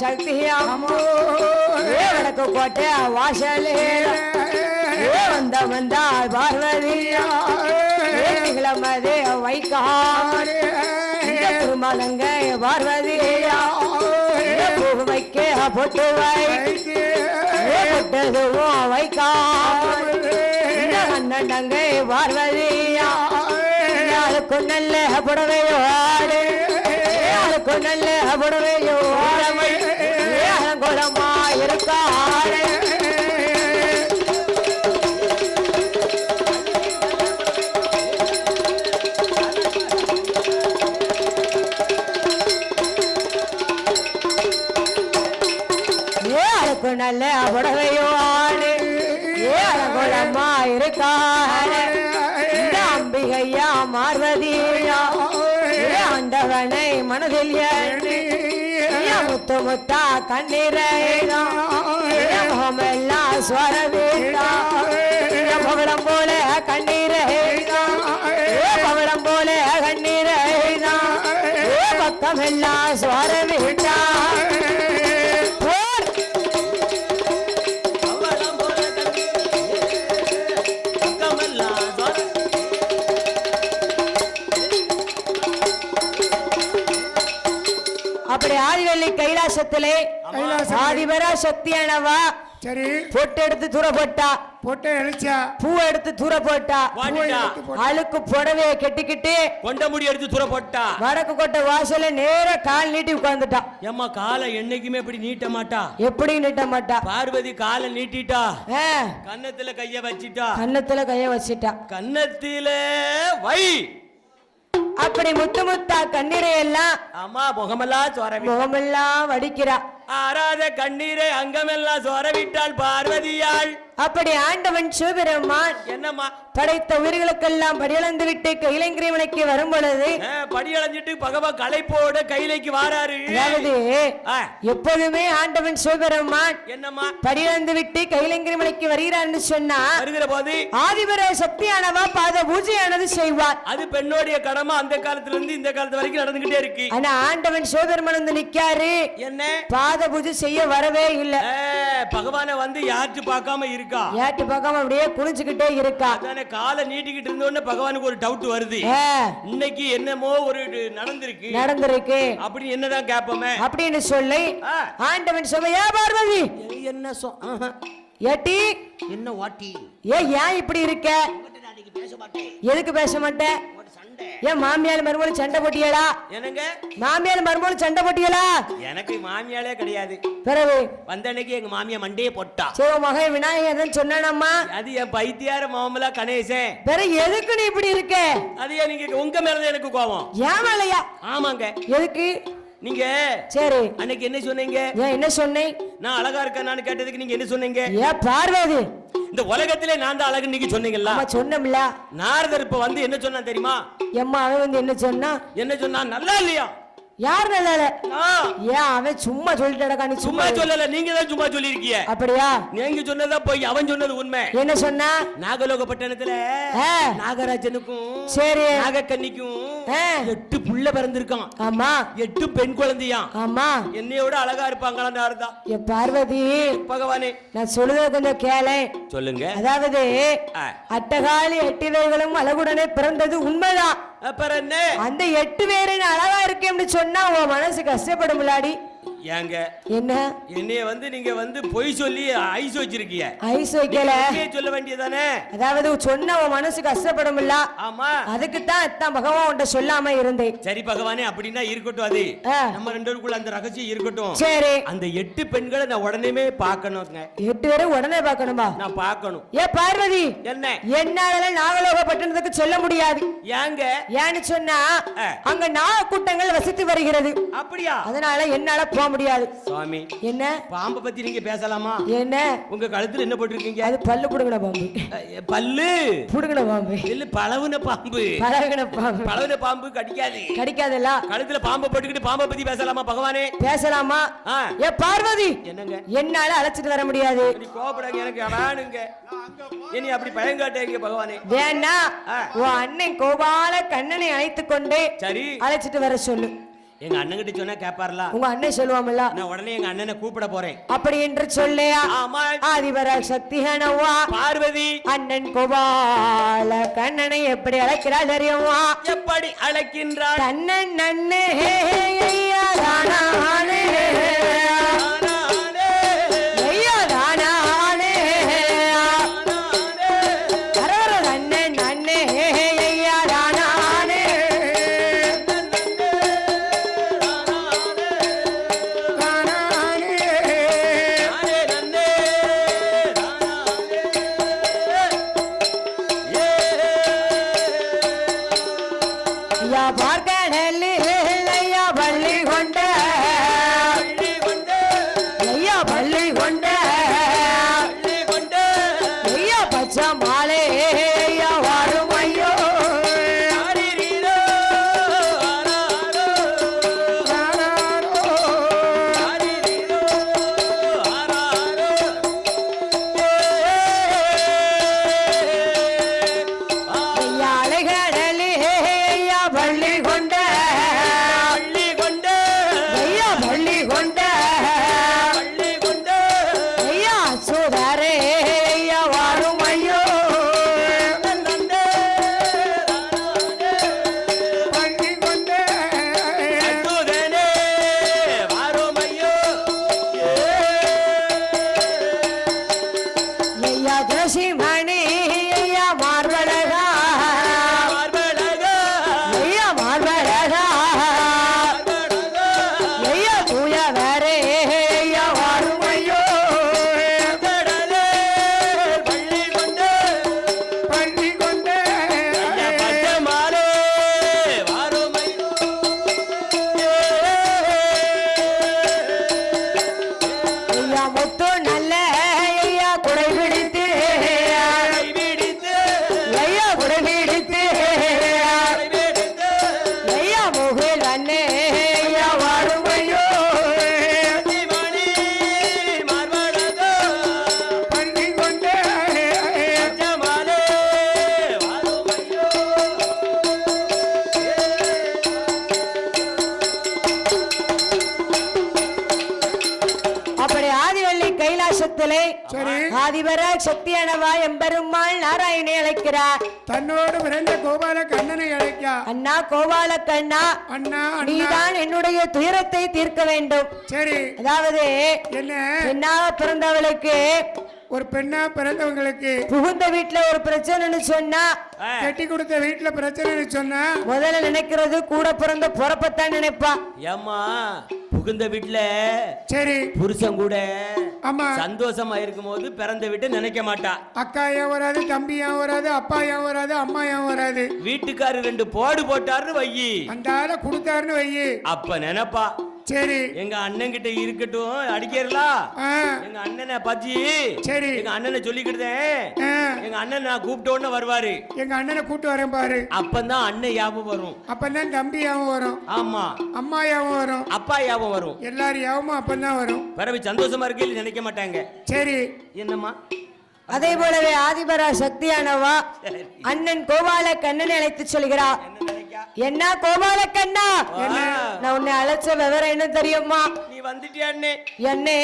S2: சக்தியாமோ கோட்டை வாசலே வந்தாள் பார்வதியா மதே வைக்காமலே திருமலங்க பார்வதியா வைக்க பொட்டு வைத்ததுவும் வைக்காமலே நங்கை பார்வதியா யாருக்கு நல்ல புடவையோ ஆடு யாருக்கு நல்ல புடவையோ ஆடமை குளமா இருக்காடு யாருக்கு நல்ல புடவையோ ஆடு குளமா இருக்காடு அம்பிகையா பார்வதியா ஆண்டவனை மனதில் எண்ணி முத்து முத்தா கண்ணீரெல்லாம் ஸ்வரவீடா பவளம் போல கண்ணீரெய்தா பவளம் போல கண்ணீரெய்தா பக்கமெல்லாம் ஸ்வரவீடா அப்படி ஆதிவள்ளி கைலாசத்திலே ஆதிபரா சக்தியானவா
S4: சரி
S2: பொட்டு எடுத்து தூர போட்டா
S4: பொட்டை அழிச்சா
S2: பூ எடுத்து தூர போட்டா அழுக்கு புடவைய கெட்டிக்கிட்டு
S3: கொண்ட முடி எடுத்து தூர போட்டா
S2: வடக்கு கொட்ட வாசல்ல நேர கால் நீட்டி உட்கார்ந்துட்டா
S3: ஏம்மா காலை என்னைக்குமே இப்படி நீட்ட மாட்டா
S2: எப்படி நீட்ட மாட்டா
S3: பார்வதி காலை நீட்டிட்டா கன்னத்துல கைய வச்சிட்டா
S2: கன்னத்துல கைய வச்சிட்டா
S3: கன்னத்தில வை
S2: அப்படி முத்து முத்தா கண்ணீரை எல்லாம்
S3: அம்மா
S2: முகமெல்லாம் வடிக்கிறா
S3: ஆறாத கண்ணீரை அங்கமெல்லாம் சொரவிட்டாள் பார்வதியாள்
S2: அப்படி ஆண்டவன் சிவபெருமான்
S3: என்னம்மா
S2: படைத்த உயிர்களுக்கெல்லாம் படியளந்து விட்டு கைலங்கிரிமலைக்கு வரும் பொழுது
S3: படியளஞ்சிட்டு பகவான் களைப்போட கைலைக்கு வாராரு.
S2: அதாவது எப்போதுமே ஆண்டவன் சிவபெருமான்
S3: என்னம்மா
S2: படியளந்து விட்டு கைலங்கிரிமலைக்கு வருகிறான்னு சொன்னா
S3: வருகிற போது
S2: ஆதிபர சக்தியானவா பாத பூஜையானது செய்வார்.
S3: அது பெண்ணோடைய கடமை அந்த காலத்துல இருந்து இந்த காலத்து வரைக்கும் நடந்துகிட்டே இருக்கு.
S2: ஆனா ஆண்டவன் சிவபெருமான் வந்து நிக்காரு,
S3: என்ன
S2: பாத பூஜை செய்ய வரவே இல்ல.
S3: பகவான வந்து யாச்சு பார்க்காம இருக்கா,
S2: யாச்சு பார்க்காம அப்படியே குனிஞ்சுக்கிட்டே இருக்கா.
S3: அதானே காலை நீட்டிக்கிட்டு இருந்தோன்னு பகவானுக்கு ஒரு டவுட் வருது, இன்னைக்கு என்னமோ ஒரு நடந்திருக்கு அப்படி என்னதான் கேப்பமே அப்படின்னு சொல்லி ஆண்டவன் சொல்ல பார்வதி என்ன ஏட்டி என்ன வாட்டி ஏன் இப்படி இருக்க, எதுக்கு பேச மாட்டேன், ஏன் மாமியார் மருமகளும் சண்டை போட்டியலா, என்னங்க மாமியார் மருமகளும் சண்டை போட்டியலா, எனக்கு மாமியாலே கிடையாது, பிறகு வந்த அன்னைக்கு எங்க மாமியா மண்டையை போட்டா, சிவ மகை விநாயகர் சொன்னானம்மா, அது என் பைத்தியார மாமலா கணேசன், பிறகு எதுக்கு நீ இப்படி இருக்க, அது நீங்க உங்க மேலதான் எனக்கு கோவம், ஏன் மேலையா, ஆமாங்க எதுக்கு நீங்க சரி அன்னைக்கு என்ன சொன்னீங்க, ஏன் என்ன சொன்னேன், நான் அழகா இருக்கேன்னு கேட்டதுக்கு நீங்க என்ன சொன்னீங்க, ஏன் பார்வதி இந்த உலகத்திலே நான் தான் அழகு நீங்க சொன்னீங்கல்ல, சொன்னோம்ல. நாரதர் இப்ப வந்து என்ன சொன்னா தெரியுமா, எம்மா அவன் வந்து என்ன சொன்னா நல்லா இல்லையா, யார் நல்லா இல்ல, ஏன் அவன் சும்மா சொல்லிட்டடா, நீ சும்மா சொல்லல, நீங்க தான் சும்மா சொல்லி இருக்கீங்க, அப்படியா நீங்க சொன்னதா போய் அவன் சொன்னது உண்மை, என்ன சொன்னா நாகலோக பட்டணத்துல நாகராஜனுக்கும் சரி நாகக்கன்னிக்கும் 8 புள்ள பிறந்திருக்கான், ஆமா 8 பெண் குழந்தையா, ஆமா என்னையோட அழகா இருப்பாங்களா நாரதா, பார்வதி பகவானே நான் சொல்லுத கொஞ்சம் கேளு, சொல்லுங்க, அதாவது அட்டகாலி 8 பேர்களும் அழகுடனே பிறந்தது உண்மைதான், அப்புறம் என்ன அந்த 8 பேரும் அழகா இருக்கேன்னு சொன்னா உன் மனசு கஷ்டப்படும்லாடி, ஏங்க என்ன என்னைய வந்து நீங்க வந்து பொய் சொல்லி ஐஸ் வச்சிருக்கீங்க, ஐஸ் வைக்கல சொல்ல வேண்டியதானே, அதாவது சொன்ன உன் மனசு கஷ்டப்படும்ல, ஆமா அதுக்கு தான் பகவான் உன்ட சொல்லாம இருந்தேன், சரி பகவானே அப்படின்னா இருக்கட்டும், அது நம்ம ரெண்டு பேருக்குள்ள அந்த ரகசியம் இருக்கட்டும், சரி அந்த 8 பெண்களை நான் உடனே பார்க்கணுங்க, 8 பேரும் உடனே பார்க்கணுமா, நான் பார்க்கணும், ஏ பார்வதி என்ன என்னால நாகலோக பட்டணத்துக்கு சொல்ல முடியாது, ஏங்க ஏன்னு சொன்னா அங்க நாக கூட்டங்கள் வசித்து வருகிறது, அப்படியா அதனால என்னால போக முடியாது, சுவாமி என்ன பாம்பை பத்தி நீங்க பேசலாமா, என்ன உங்க கழுத்துல என்ன போட்டுருக்கீங்க, அது பல்லு புடுங்கின பாம்பு, பல்லு புடுங்கின பாம்பு இல்ல பழவுன பாம்பு, பழவுன பாம்பு கடிக்காதுல்ல, கழுத்துல பாம்பை போட்டுக்கிட்டு பாம்பை பத்தி பேசலாமா பகவானே, பேசலாமா, ஏ பார்வதி என்னங்க என்னால அழைச்சிட்டு வர முடியாது, கோபப்படாங்க எனக்கு வேணுங்க, இனி அப்படி பயங்காட்டேங்க பகவானே, வேணா உன் அண்ணன் கோபால கண்ணனை அழைத்துக் கொண்டு சரி அழைச்சிட்டு வர சொல்லு, எங்க அண்ணன் கிட்ட சொன்னா கேப்பார்ல, உங்க அண்ணன் சொல்லுவாமல்ல, நான் உடனே எங்க அண்ணனை கூப்பிட போறேன் அப்படி என்று சொல்லையா, ஆதிபர சக்தியானவா பார்வதி அண்ணன் கோபால கண்ணனை எப்படி அழைக்கிறாள் தெரியுமா, எப்படி அழைக்கின்றாள், கண்ணன் நன்னே ஐயா தானானே ஐயா தானானே அரவர
S2: ஐயா பார்க்கடலில் ஐயா பள்ளி கொண்ட ஐயா பள்ளி கொண்ட ஐயா பச்சை மாலை ஐயா வாரும் ஐயோ ஐயா அலைகடலில் ஐயா பள்ளி கொண்ட ஐயா பள்ளி கொண்ட ஐயா சோதாரே ஐயா வாரும் ஐயோ
S4: பண்ணி கொண்டு
S2: ஐயா ஜோசி மணி ஐயா மார்பழகா ஐயா மார்பழகா ஐயா தூய வேறே ஐயா வாரும் ஐயோ
S4: பண்ணி கொண்டு
S2: ஐயா முத்து நல்ல ஐயா குடை பிடித்து ஐயா குடை பிடித்து ஐயா முகில் அண்ணே ஐயா வாரும் ஐயோ
S4: பண்ணி கொண்டு
S2: அப்படி ஆதிவள்ளி கைலாசத்திலே
S4: சரி
S2: ஆதிவர சக்தியானவா எம்பெருமாள் நாராயணி அழைக்கிறார்.
S4: தன்னோடு பிறந்த கோபால கண்ணனை அழைக்கா
S2: அண்ணா கோபால கண்ணா,
S4: அண்ணா அண்ணா
S2: நீதான் என்னுடைய துயரத்தை தீர்க்க வேண்டும்.
S4: சரி
S2: அதாவது
S4: என்ன
S2: பெண்ணாக பிறந்தவளுக்கு
S4: ஒரு பெண்ணா பிறந்தவங்களுக்கு
S2: புகுந்த வீட்டுல ஒரு பிரச்சனைன்னு சொன்னா
S4: கட்டி கொடுத்த வீட்டுல பிரச்சனைன்னு சொன்னா
S2: முதல்ல நினைக்கிறது கூட பிறந்த பொறப்பத்தான் நினைப்பா.
S3: ஏம்மா புகுந்த வீட்டுல
S4: சரி
S3: புருஷன் கூட
S4: ஆமா
S3: சந்தோஷமா இருக்கும் போது பிறந்த வீட்டை நினைக்க மாட்டா.
S4: அக்கா ஏன் வராது, தம்பி ஏன் வராது, அப்பா ஏன் வராது, அம்மா ஏன் வராது,
S3: வீட்டுக்காரர் 2 போடு போட்டாருன்னு வையி,
S4: அந்த ஆளை கொடுத்தாருன்னு வையி.
S3: அப்ப நினைப்பா
S4: சரி
S3: எங்க அண்ணன் கிட்ட இருக்கட்டும் அடிக்கிறலா,
S4: ஆ,
S3: எங்க அண்ணனை பஜ்ஜி
S4: சரி
S3: எங்க அண்ணனை சொல்லிக்கிட்டேன்,
S4: ஆ,
S3: எங்க அண்ணன் நான் கூப்பிட்ட உடனே வருவாரு.
S4: எங்க அண்ணனை கூட்டு வரேன் பாரு.
S3: அப்பதான் அண்ணன் ஞாபகம் வரும்.
S4: அப்பதான் தம்பி யாவும் வரும்,
S3: ஆமா
S4: அம்மா யாவும் வரும்,
S3: அப்பா ஞாபகம் வரும்.
S4: எல்லாரும் யாவும் அப்பதான் வரும்.
S3: பிறகு சந்தோஷமா இருக்கையில் நினைக்க மாட்டாங்க.
S4: சரி
S3: என்னம்மா
S2: அதே போலவே ஆதிபரா சக்தியானவா அண்ணன் கோபால கண்ணனை அழைத்து சொல்கிறார்.
S3: என்ன நினைக்கா?
S2: என்ன கோபால கண்ணா, நான் உன்னை அழைச்ச விவரம் என்ன தெரியுமா?
S3: நீ வந்துட்டியா அண்ணே?
S2: என்னே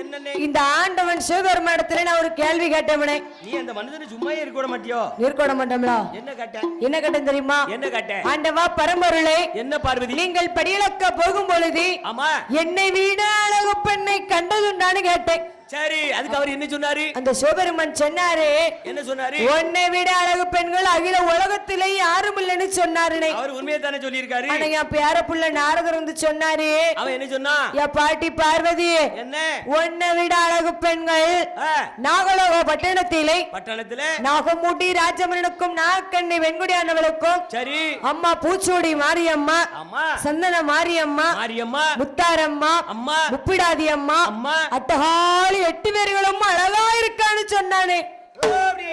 S3: என்னண்ணே?
S2: இந்த ஆண்டவன் சிவபெருமானிடத்துல நான் ஒரு கேள்வி கேட்டவனே.
S3: நீ அந்த மனுஷனை சும்மா இருக்க விட மாட்டியோ?
S2: நீர்கோட மாட்டோம்ல.
S3: என்ன கேட்ட?
S2: என்ன கேட்டேன் தெரியுமா?
S3: என்ன கேட்ட?
S2: ஆண்டவா பரம்பொருளே,
S3: என்ன பார்வதி?
S2: நீங்கள் படியிலக்க போகும் பொழுது
S3: ஆமா
S2: என்னை வீண அழகு பெண்ணை கண்டதுண்டான்னு கேட்டேன்.
S3: சரி, அதுக்கு அவர் என்ன சொன்னாரு?
S2: அந்த சிவபெருமான் சொன்னாரு,
S3: என்ன சொன்னாரு?
S2: உன்னை விட அழகு பெண்கள் அகில உலகத்திலே யாரும் இல்லைன்னு சொன்னாரு.
S3: அவர் உண்மையை தானே சொல்லியிருக்காரு.
S2: ஆனா என் பேர புள்ள நாரதர் வந்து சொன்னாரு,
S3: அவன் என்ன சொன்னா?
S2: என் பாட்டி பார்வதி
S3: என்ன?
S2: உன்னை விட அழகு பெண்கள்
S3: ஆ,
S2: நாகலோக பட்டணத்திலே
S3: பட்டணத்துல
S2: நாகமூட்டி ராஜமனுக்கும் நாகக்கண்ணி வெண்குடியானவளுக்கும்
S3: சரி
S2: அம்மா பூச்சோடி மாரியம்மா,
S3: அம்மா
S2: சந்தன மாரியம்மா,
S3: மாரியம்மா
S2: முத்தாரம்மா,
S3: அம்மா
S2: முப்பிடாதி அம்மா,
S3: அம்மா
S2: அட்டகாளி 8 பேர்களும் அழகா இருக்கான்னு சொன்னானே.
S3: ஓடி,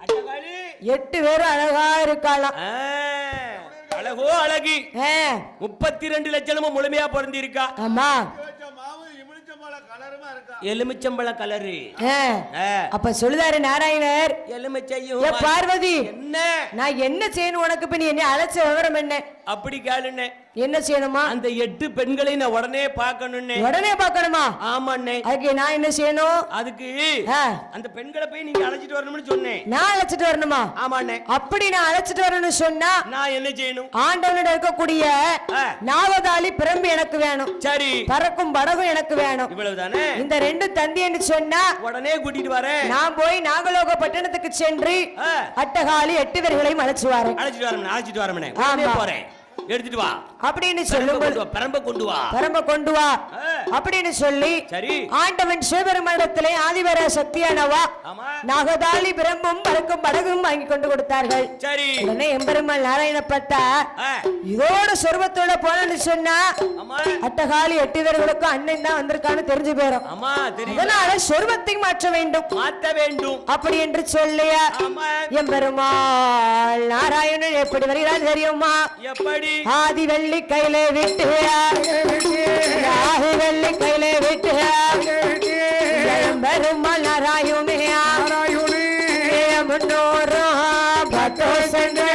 S3: அட்டகாளி.
S2: 8 பேரும் அழகா இருக்காளாம்.
S3: ஆ, அழகோ அழகி 32 லட்சமும் முழுமையா பொருந்தி இருக்கா.
S2: ஆமா
S3: எலுமிச்சம்பழ கலரு.
S2: அப்ப சொல்லுதாரு நாராயணர்,
S3: எலுமிச்சையும்
S2: ஏ பார்வதி,
S3: என்ன
S2: நான் என்ன செய்யணும் உனக்கு? இப்ப நீ என்ன அழைச்ச விவரம் என்ன?
S3: அப்படி கேளுண்ணே.
S2: என்ன செய்யணுமா?
S3: அந்த 8 பெண்களை நான் உடனே பார்க்கணும்னே.
S2: உடனே பார்க்கணுமா?
S3: ஆமாண்ணே.
S2: அதுக்கு நான் என்ன செய்யணும்?
S3: அதுக்கு
S2: ஆ,
S3: அந்த பெண்களை போய் நீங்க அழைச்சிட்டு வரணும்னு சொன்னேன்.
S2: நான் அழைச்சிட்டு வரணுமா?
S3: ஆமாண்ணே.
S2: அப்படி நான் அழைச்சிட்டு வரணும்னு சொன்னா
S3: நான் என்ன செய்யணும்?
S2: ஆண்டவனிடம் இருக்கக்கூடிய
S3: ஆ,
S2: நாவதாளி பிரம்பு எனக்கு வேணும்,
S3: சரி
S2: பறக்கும் படகும் எனக்கு வேணும்.
S3: இவ்வளவுதானே.
S2: இந்த 2 தந்தின்னு சொன்னா
S3: உடனே கூட்டிட்டு வரேன்.
S2: நான் போய் நாகலோக பட்டணத்துக்கு சென்று
S3: ஆ,
S2: அட்டகாலி 8 பேர்களையும் அழைச்சு வரேன்.
S3: அழைச்சிட்டு வரேன், அழைச்சிட்டு வரேன்.
S2: ஆமா.
S3: போறேன். எடுத்துட்டு வா
S2: அப்படின்னு சொல்லும்போது
S3: பரம்ப
S2: கொண்டு வா அப்படின்னு சொல்லி ஆண்டவன் சிவபெருமானிடத்திலே ஆதிவர சக்தியானவா நாகதாளி பிரம்பும் பறக்கும் படகும் வாங்கி கொண்டு கொடுத்தார்கள். உடனே எம்பெருமாள் நாராயண பார்த்தா இதோட சொர்வத்தோட போனன்னு சொன்னா அட்டகாலி எட்டிதர்களுக்கும் அண்ணன் தான் வந்திருக்கான்னு தெரிஞ்சு போயிடும். அதனால சொர்வத்தை மாற்ற வேண்டும் அப்படி என்று சொல்லியா எம்பெருமாள் நாராயணன் எப்படி வருகிறார் தெரியுமா? எப்படி? ஆதி வெள்ளி கையிலே விட்டு ஆதி வெள்ளி கையிலே விட்டு எம்பெருமாள் நாராயணே முன்னோரோ பட்டோ சென்று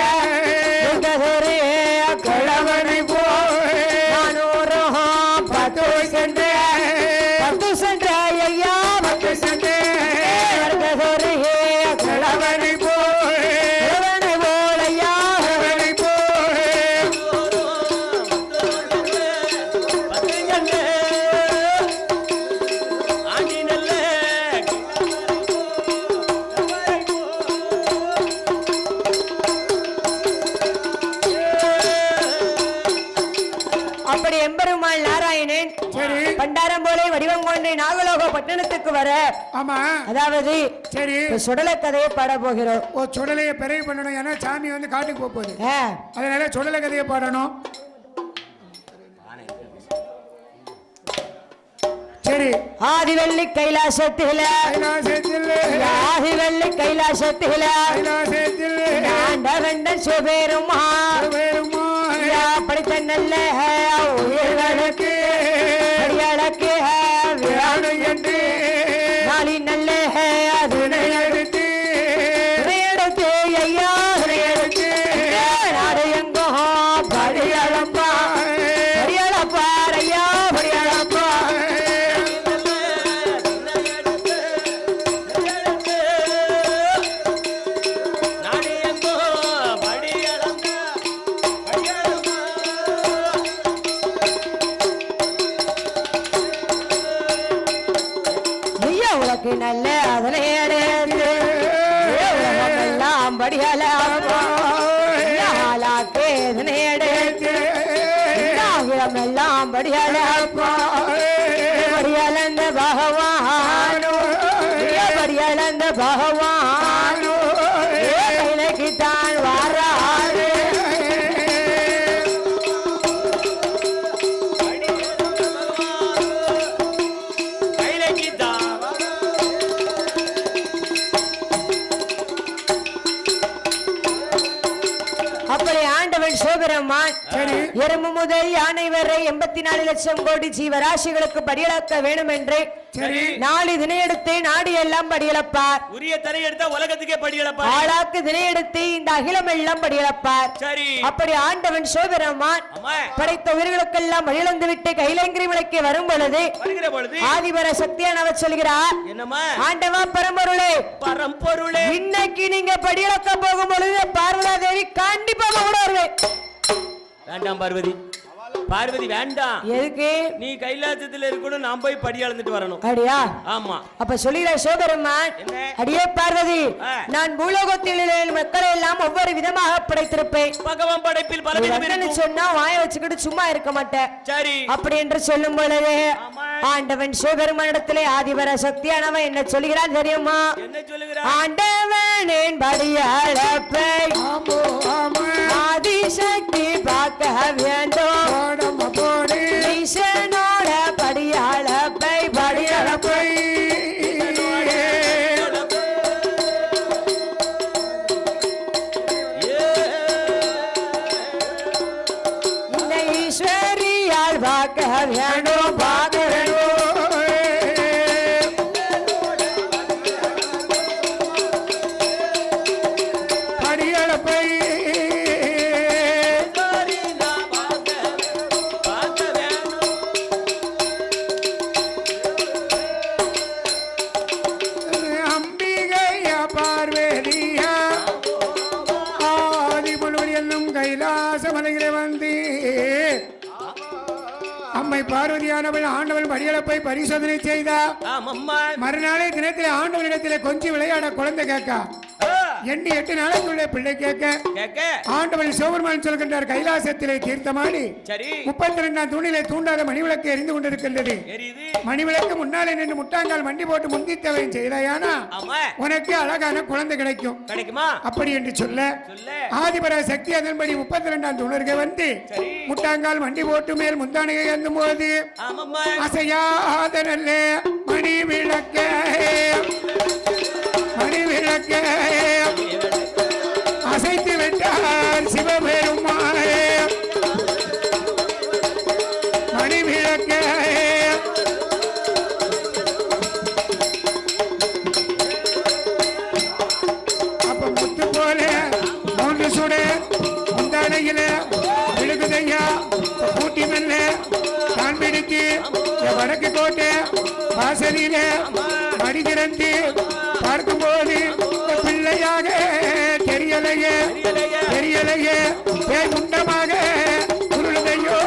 S2: கிழவனை போனோரோ பட்டோ சென்று ஐயா பட்டு சென்று கிழவனை போலையா அப்படி எம்பெருமாள் நாராயணன் பண்டாரம் போல வடிவம் கொண்டு நாகலோக பட்டணத்துக்கு வர அதாவது சுடலை கதையை பாட போகிறோம்.
S4: சுடலையை பிறகு பண்ணணும், ஏன்னா சாமி வந்து காட்டுக்கு போகுது, அதனால சுடலை கதையை பாடணும்.
S2: ஆதிவெள்ளி கைலாசத்தில ஆதிவெள்ளி கைலாசத்தில ஆண்டவன் சிவபெருமா படித்த நல்ல உயிர்களுக்கு என்று நாளி நல்ல அதனை எடுத்து ஐயா நாடு எங்கோ படியளப்பார் ஐயா படியளப்பா நல்ல அதனை எல்லாம் படியாலாக்கே இதனை எல்லாம் படியாலந்த பகவான் இலக்கித்தான் வாராது சிவபெருமான் எறும்பு முதல் யானை வரை 84 லட்சம் கோடி ஜீவராசிகளுக்கு படியளக்க வேண்டும் என்று நாளை தினையெடுத்து நாடு எல்லாம் படியளப்பார்.
S3: உரிய தனை எடுத்தா உலகத்துக்கே படியளப்பார்.
S2: ஆளாக்கு தினையெடுத்து இந்த அகிலம் எல்லாம் படியளப்பார். அப்படி ஆண்டவன் சிவபெருமான் படைத்த உயிர்களுக்கெல்லாம் படியளந்து விட்டு கைலங்கிரி மலைக்கு வரும் பொழுது ஆதிபர சக்தியானவர் சொல்கிறார், ஆண்டவா பரம்பொருளே இன்னைக்கு நீங்க படியளக்க போகும் பொழுது பார்வதா தேவி கண்டிப்பாக கூட வருவேன்.
S3: வேண்டாம் பார்வதி வேண்டாம்.
S2: எதுக்கு?
S3: நீ கைலாசத்துல இருக்கணும், நான் போய் படி அளந்துட்டு வரணும்.
S2: அப்படியா?
S3: ஆமா.
S2: அப்ப சொல்லிற சிவபெருமான், அடியே பார்வதி, நான் பூலோகத்தில் மக்களை எல்லாம் ஒவ்வொரு விதமாக படைத்திருப்பேன்.
S3: பகவான் படைப்பில் பல விதம்
S2: சொன்னா வாயை வச்சுக்கிட்டு சும்மா இருக்க மாட்டேன்.
S3: சரி.
S2: அப்படி என்று சொல்லும் பொழுது ஆண்டவன் சிவபெருமானிடத்திலே ஆதிபர சக்தியானவன் என்ன சொல்கிறான் தெரியுமா?
S3: என்ன சொல்லுகிறான்?
S2: ஆண்டவனின் படியாளப்பை ஆதிசக்தி பார்க்க வேண்டும். ஈசனோட படியாளப்பை இந்த ஈஸ்வரியால் பார்க்க வேண்டும் பார்க்க வேண்டும்.
S4: அம்மை பார்வதியானவள் ஆண்டவன் படியளப்பை பரிசோதனை செய்தார். மறுநாளே தினத்தில் ஆண்டவனிடத்தில் கொஞ்சம் விளையாட குழந்தை கேட்க எண்ணி 8 நாளைக்குள்ளே பிள்ளை கேட்க ஆண்டவன் சிவபெருமான் சொல்கின்றார், கைலாசத்திலே தீர்த்தமாடி
S3: சரி
S4: 32ஆம் தூணிலே தூண்டாத மணிவிளக்கு எரிந்து கொண்டிருக்கின்றது. மணிவிளக்கு முன்னாலே நின்று முட்டாங்கால் மண்டி போட்டு முந்தித்தவையும் செய்தாயானா உனக்கு அழகான குழந்தை கிடைக்குமா அப்படி என்று சொல்ல ஆதிபரா சக்தி அதன்படி 32ஆம் தூணருக்கு வந்து முட்டாங்கால் மண்டி போட்டு மேல் முந்தானையை ஏந்தும் போது அசையாத நல்ல மணி விளக்கே அசைத்து விட்டார் சிவபெருமானே மணி விளக்கே. அப்ப முத்து போல 3 சுடு முந்தானையில விழுகுதையா கூட்டி மெல்ல தான் பிடித்து வடக்கு கோட்டை வாசலில மடி திறந்து பார்க்கும்போது பிள்ளையாக தெரியலையே முண்டமாக உருளையோ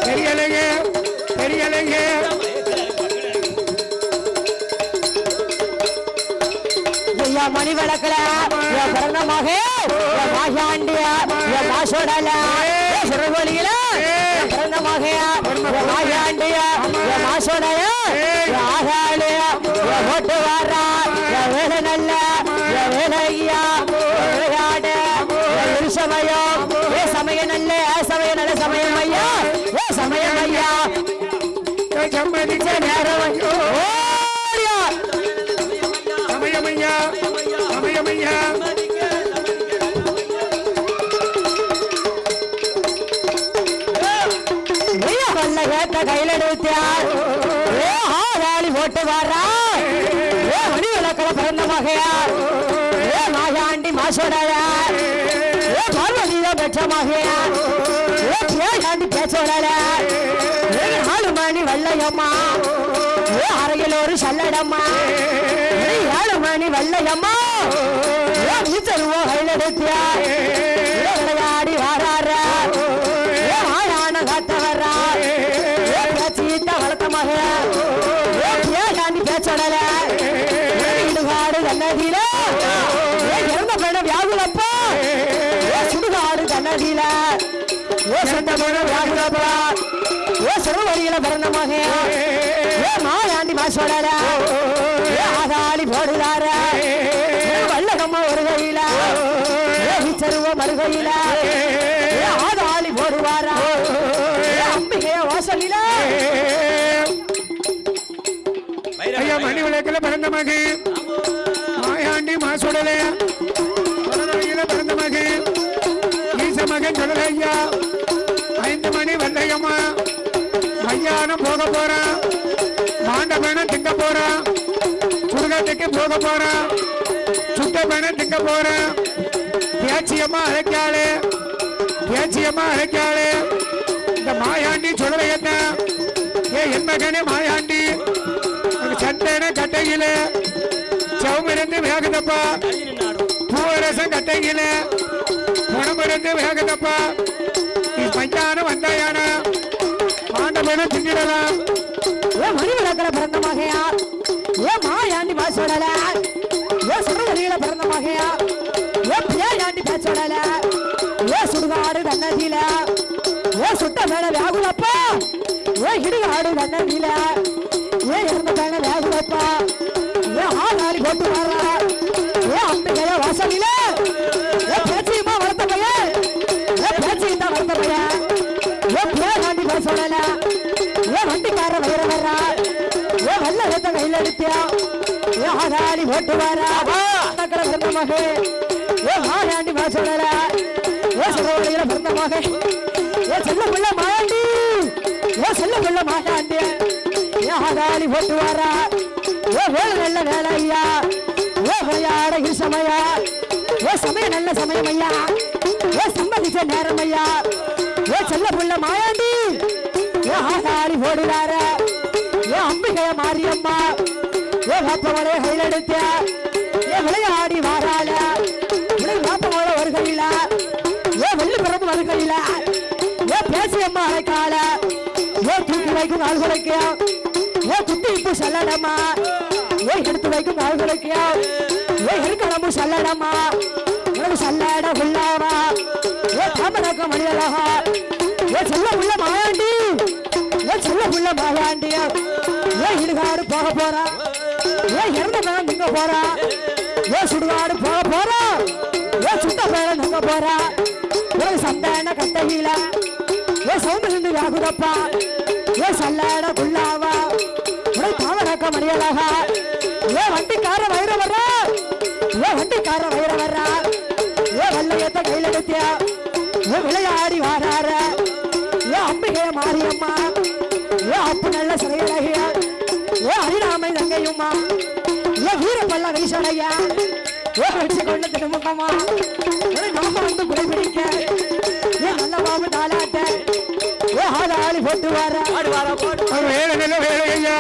S4: தெரியலையே
S2: மணி விளக்கல பிறந்தமாக மாசாண்டிய மாசோடல சுரகோலியில பிறந்தமாக மாசாண்டிய மாசோடைய ஆகாளிய ஓட்டு வாரா வேலை நல்ல வேலையா விளையாடு சமயம் சமயம் நல்ல சமயம் ஐயா சமயம் ஐயா
S4: சம்மதிச்ச நேரம் சமயமையா
S2: கொல்ல கேட்ட கையில் எடுத்தார் ஆளாளி போட்டு வாரா மணி விளக்கல பிறந்த மகையார் மாயாண்டி மாசோடையார் பார்வதியா பெற்ற மகையார் பேசாண்டி பேசோடையார் 4 மணி வெள்ளையம்மா அறையில் ஒரு சல்லடம்மா 7 மணி வெள்ளையம்மா தருவோம் கையில் எடுத்தார் விளையாடி வாரார ஆயான காத்த வர்றா பேச்சீட்ட வளர்த்த மக ஏகாண்டி பேச்சோடல இடுகாடு கண்ணதியில இறந்த பெண்ண வியாகுலப்பா சுடுகாடு கண்ணதியில சொந்த பெண்ண வியாகுலப்பா சிறுவழியில பிறந்த மக மாயாண்டி மாசோடல ஆகாளி போடுதார வல்லகம்மா ஒரு கையில சருவ மறுகையில ஆகாளி போடுவாரா அம்பிகைய வாசலில
S4: ஐயா மணி விளக்கில பிறந்த மகி மாயாண்டி மாசுடலே பிறந்த மகி ஈச மகன் சொல்லல ஐயா 5 மணி வெள்ளையம்மா மையானம் போக போறான் மாண்ட பேனம் திங்க போறான் சுடுகாட்டுக்கு போக போறான் சுட்ட பேனம் திங்க போறான் பேச்சியம்மா அழைக்காளே இந்த மாயாண்டி சொல்லல என்ன என் மகனே மாயாண்டி சந்தன கட்டையில சவுமிருந்து வேகுதப்பா பூவரசம் கட்டையில குணமிருந்து வேகுதப்பா நீ பஞ்சான வந்தாயான ஆண்டவனும் திங்கிடலாம்
S2: மணி விளக்கல பிறந்த மகையா மாயாண்டி பாசோடல சுடுவழியில பிறந்த மகையா பேயாண்டி பேச்சோடல சுடுகாடு கண்ணதியில சுட்ட மேல வேகுதப்பா இடுகாடு கண்ணதியில இறந்த மேல வேகுதப்பா ஆளாளி போட்டு வாரா அம்பிகைய வாசலில பேச்சியம்மா வளர்த்த பையன் பேச்சியம்மா வளர்த்த பையன் பேயாண்டி பேச்சோடல வண்டிக்கார வயிற வர்றா வல்ல வெத்த கையில் எடுத்தியா ஆளாளி போட்டு வாரா பிறந்த மகே மாயாண்டி மாசோடல சுடவழியில பிறந்த மகே செல்ல பிள்ள மாயாண்டி செல்ல பிள்ள மாயாண்டி ஆளாளி போட்டு வாரா வேலை நல்ல வேலை ஐயா விளையாட சமயா சமயம் நல்ல சமயம் ஐயா சம்மதிச்ச நேரம் ஐயா செல்ல பிள்ள மாயாண்டி ஆளாளி போடுறார அம்பிகைய மாரியம்மா வாப்பவளே கையில் எடுத்த விளையாடி வாராள வாப்பவள வருகையில வெள்ளி பிறப்பு வருகையில பேசியம்மா அழைக்கால தூக்கி வைக்கும் நாள் குறைக்க குட்டி இப்பு செல்லடம்மா ஏய் எடுத்து வைக்கும் நாள்களுக்கு ஏய் இருக்கணும் சல்லடமா உனக்கு சல்லட உள்ளாவா ஏ தாமரக்க மணியலகா ஏ சொல்ல உள்ள மாயாண்டி ஏ சொல்ல உள்ள மாயாண்டி ஏ இடுகாடு போக போறா ஏ இறந்த மேல நிங்க போறா ஏ சுடுகாடு போக போறா ஏ சுட்ட மேல நிங்க போறா உனக்கு சந்தான கட்டகில ஏ சௌந்தரிந்து யாகுதப்பா ஏ சல்லட உள்ளாவா உனக்கு தாமரக்க மணியலகா ஏ வண்டிக்கார வயிறு வர்றா ஏ வண்டிக்கார வயிறு வர்றா ஏ வல்லையத்தை கையில் எடுத்தியா ஏ விளையாடி வாரார ஏ அம்பிகை மாரியம்மா ஏ அப்பு நல்ல சிறையழகிய ஏ அரிராமை தங்கையும்மா ஏ வீரப்பல்ல வைசலையா ஏ வச்சு கொண்டு திருமுகமா நாம வந்து குடைபிடிக்க ஏ நல்ல பாபு தாளாட்ட ஏ ஆளாளி போட்டு வர
S4: வேலையா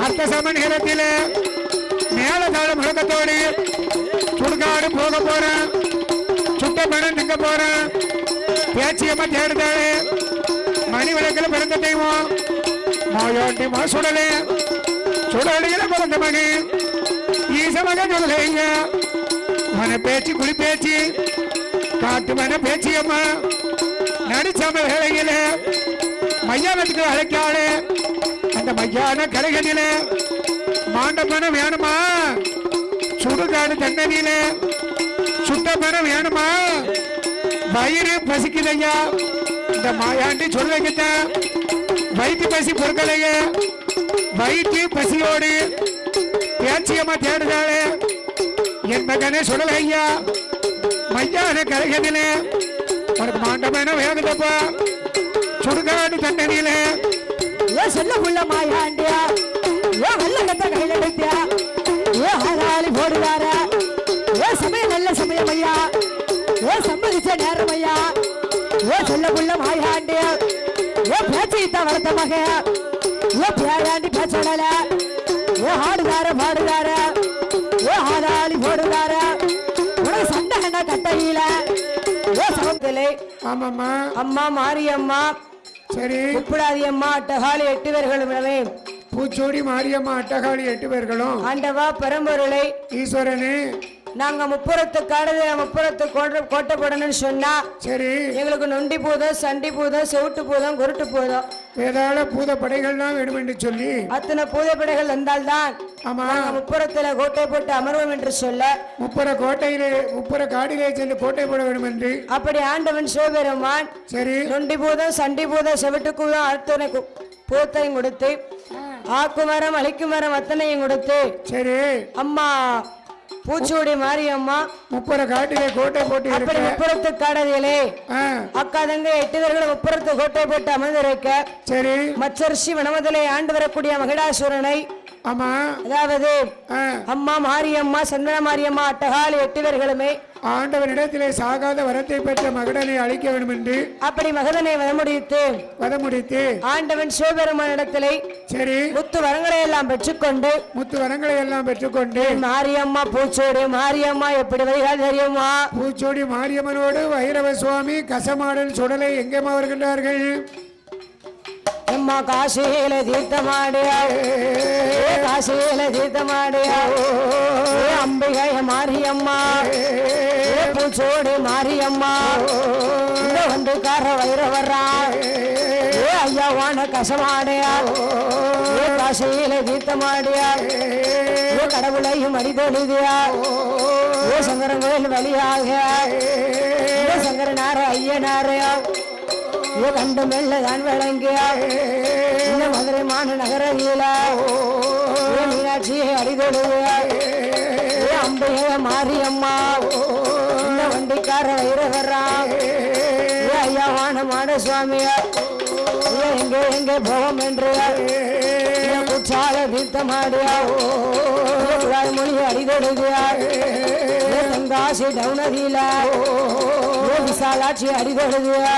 S4: அர்த்த சமநிலத்திலே மேலதாள முழக்கத்தோடு சுடுகாடு போக போறேன் சுட்ட பணம் நிற்க போறேன் பேச்சியம்மா தேடுதாளே மணி விளக்கில் பிறந்த தெய்வம் மாயாண்டி சுடலே சுடலையில பிறந்த மகி ஈச மகன் சொல்லுங்க மன பேச்சு குடி பேச்சு காட்டு மன பேச்சியம்மா நடிச்சம வேலையில மையானத்துக்கு அழைக்காளே அந்த மையான கலைகளில மாண்டப்பணம் வேணுமா சுடுகாடு தண்ணதியில சுட்ட பணம் வேணுமா வயிறு பசிக்குதையா இந்த மாயாண்டி சொல்லுங்க வயிற்று பசி பொறுக்கலைய வயிற்று பசியோடு பேச்சியம்மா தேடுதாளே என் மகனே சொல்லலையா மையான கலைகளில உனக்கு மாண்டப்பணம் வேணுதப்பா சுடுகாடு தண்ணதியில
S2: ஏ சொல்ல உள்ள மாயாண்டியா ஏ வல்லகத்தை கையில எடுத்தியா ஏ ஆளாளி போடுவார ஏ சமயம் நல்ல சமயம் ஐயா ஏ சம்மதிச்ச நேரம் ஐயா ஏ சொல்ல உள்ள மாயாண்டியா ஏ பேச்சித்த வளர்த்த மக ஏ பேராண்டி பேச்சடல ஏ ஆடுதார பாடுதார ஏ ஆளாளி போடுதார உனக்கு சண்டை கட்டையில ஏ சமத்திலே
S4: ஆமாம்மா
S2: அம்மா மாரியம்மா
S4: சரி
S2: உப்புடாதி அம்மா அட்டகாலி 8 பேர்களுமே
S4: பூச்சோடி மாரியம்மா அட்டகாளி 8 பேர்களும்
S2: ஆண்டவா பரம்பொருளை
S4: ஈஸ்வரனே
S2: நாங்க முப்புறத்து காடுது முப்புறத்து கோட்டை போடணும்னு சொன்னா
S4: சரி
S2: எங்களுக்கு நொண்டி பூதம் சண்டி பூதம் செவுட்டு பூதம் குருட்டு பூதம்
S4: வேதாள பூத படைகள்லாம் வேணும் என்று சொல்லி
S2: அத்தனை பூதப்படைகள் வந்தால்தான்
S4: ஆமா
S2: முப்புறத்துல கோட்டை போட்டு அமர்வோம் என்று சொல்ல
S4: முப்புற காடிலே சென்று கோட்டை போட வேண்டும் என்று
S2: அப்படி ஆண்டவன் சிவபெருமான்
S4: சரி
S2: நொண்டி பூதம் சண்டி பூதம் செவட்டுக்குதான் அத்தனை பூத்தையும் கொடுத்து ஆக்குமரம் அழிக்குமரம் அத்தனையும் கொடுத்து
S4: சரி
S2: அம்மா பூச்சோடி மாரியம்மா
S4: முப்புற காட்டிலே கோட்டை போட்டு
S2: அப்படி முப்புறத்து காடதிலே அக்கா தங்க 8 பேர்களும் முப்புறத்து கோட்டை போட்டு அமர்ந்திருக்க
S4: சரி
S2: மச்சரிஷி வனமதலை ஆண்டு வரக்கூடிய மகிடாசுரனை
S4: ஆமா
S2: அதாவது அம்மா மாரியம்மா சந்தன மாரியம்மா அட்டகாலி 8 பேர்களுமே
S4: ஆண்டவனிடத்திலே சாகாத வரத்தை பெற்ற மகடனை அழிக்க வேண்டும் என்று
S2: அப்படி மகதனை வதமுடித்து ஆண்டவன் சிவபெருமானிடத்திலே
S4: சரி
S2: முத்து வரங்களை எல்லாம் பெற்றுக்கொண்டு மாரியம்மா பூச்சோடி மாரியம்மா எப்படி வருகிறார் தெரியுமா
S4: பூச்சோடி மாரியம்மனோடு வைரவ சுவாமி கசமாடல் சுடலை எங்கேமா வருகின்றார்கள்
S2: அம்மா காசியில தீர்த்தமாடியா அம்பிகை மாரியம்மா பூச்சோடி மாரியம்மா இந்த வந்து கார வயிற வர்றா ஐயாவான கசமாடியா காசியில தீர்த்தமாடியா கடவுளையும் அடிதொழுதியா சங்கரங்களில் வழியாக சங்கரனார ஐயனாரையா கண்டு மெல்ல தான் விளங்கியா இந்த மதுரை மாநகரில மீனாட்சியை அடிதொழுவியா அம்பைய மாரியம்மா இந்த வண்டிக்கார வைரவரா ஐயாவான மாட சுவாமியா எங்கே எங்கே போவோம் என்று குற்றால தீர்த்தமாடியா மொழி அடிதொழுதியா தென்காசி டவுனதியில விசாலாட்சி அடிதொழுதியா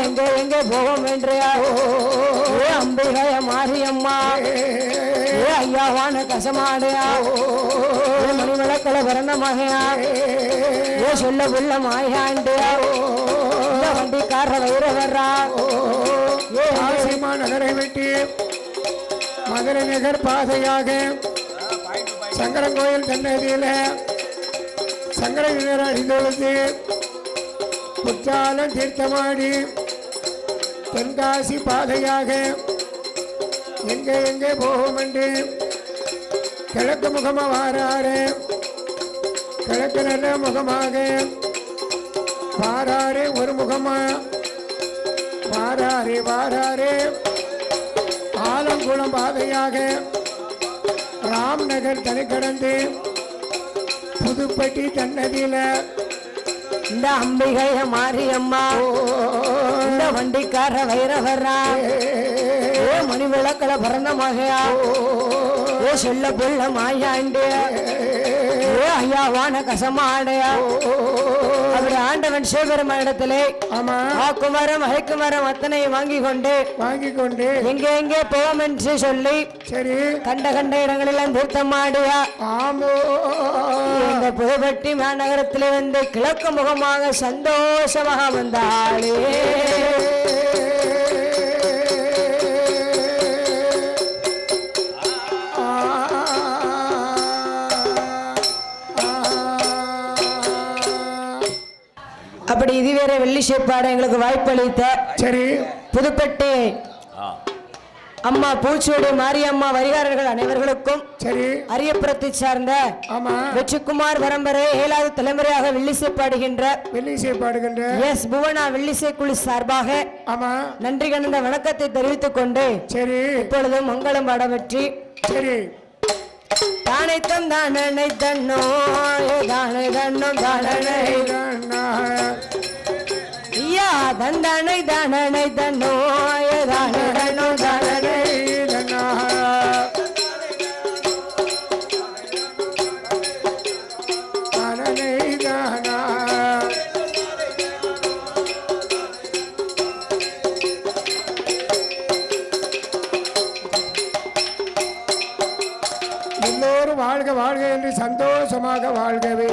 S2: எங்கே எங்கே போவோம் என்றியா அம்பிகைய மாரியம்மா ஐயாவான கசமாடியா மணிமலக்களை பிறந்த மகையா சொல்ல புள்ள மாயாண்டியா வண்டிக்கார வயிறு வர்றா
S4: நகரை வெட்டி மதுரை நகர் பாதையாக சங்கரங்கோயில் தென்னதியில சங்கரகிரர் அணிந்தொழுது குற்றாலம் தீர்த்தமாடி தென்காசி பாதையாக எங்கே எங்கே போகும் என்று கிழக்கு முகமாக வாராரு கிழக்கு நல்ல முகமாக வாராரு ஒரு முகமா வாராரு வாராரு ஆலங்குளம் பாதையாக ராம்நகர் தனி கடந்து புதுப்பட்டி தன்னதியில
S2: இந்த அம்பிகைய மாரியம்மா இந்த வண்டிக்கார வைரவரா மணி விளக்கல பிறந்த மகையா சொல்ல புள்ள மாயாண்டிய ஐயாவான கசமாடையா அப்படி ஆண்டவன் சிவபெருமானிடத்திலே ஆக்குமரம் அழைக்குமரம் அத்தனை வாங்கி கொண்டு எங்கே எங்கே போவோம் என்று சொல்லி சரி கண்ட கண்ட இடங்களெல்லாம் தீர்த்தமாடியா இந்த புதுப்பட்டி மாநகரத்திலே வந்து கிழக்கு முகமாக சந்தோஷமாக வந்தாளே அப்படி இதுவேற வெள்ளி சேப்பாடு எங்களுக்கு வாய்ப்பளித்த சரி புதுப்பட்டி அம்மா பூச்சோடி மாரியம்மா வரிகாரர்கள் அனைவர்களுக்கும் சரி அரியப்புறத்தை சார்ந்த வெற்றிக்குமார் பரம்பரை 7வது தலைமுறையாக வெள்ளிசைப்பாடுகின்ற எஸ் புவனா வெள்ளிசை குழு சார்பாக நன்றி கலந்த வணக்கத்தை தெரிவித்துக் கொண்டு சரி இப்பொழுது மங்களம் பாட வெற்றி சரி தானை தந்தானை தன்னோ தானை தன்னோ தானனை ஐயா தந்தானை தானனை தன்னோ தானை தன்னோ தானனை
S4: வாழ்க வாழ்க என்று சந்தோஷமாக வாழ்கவே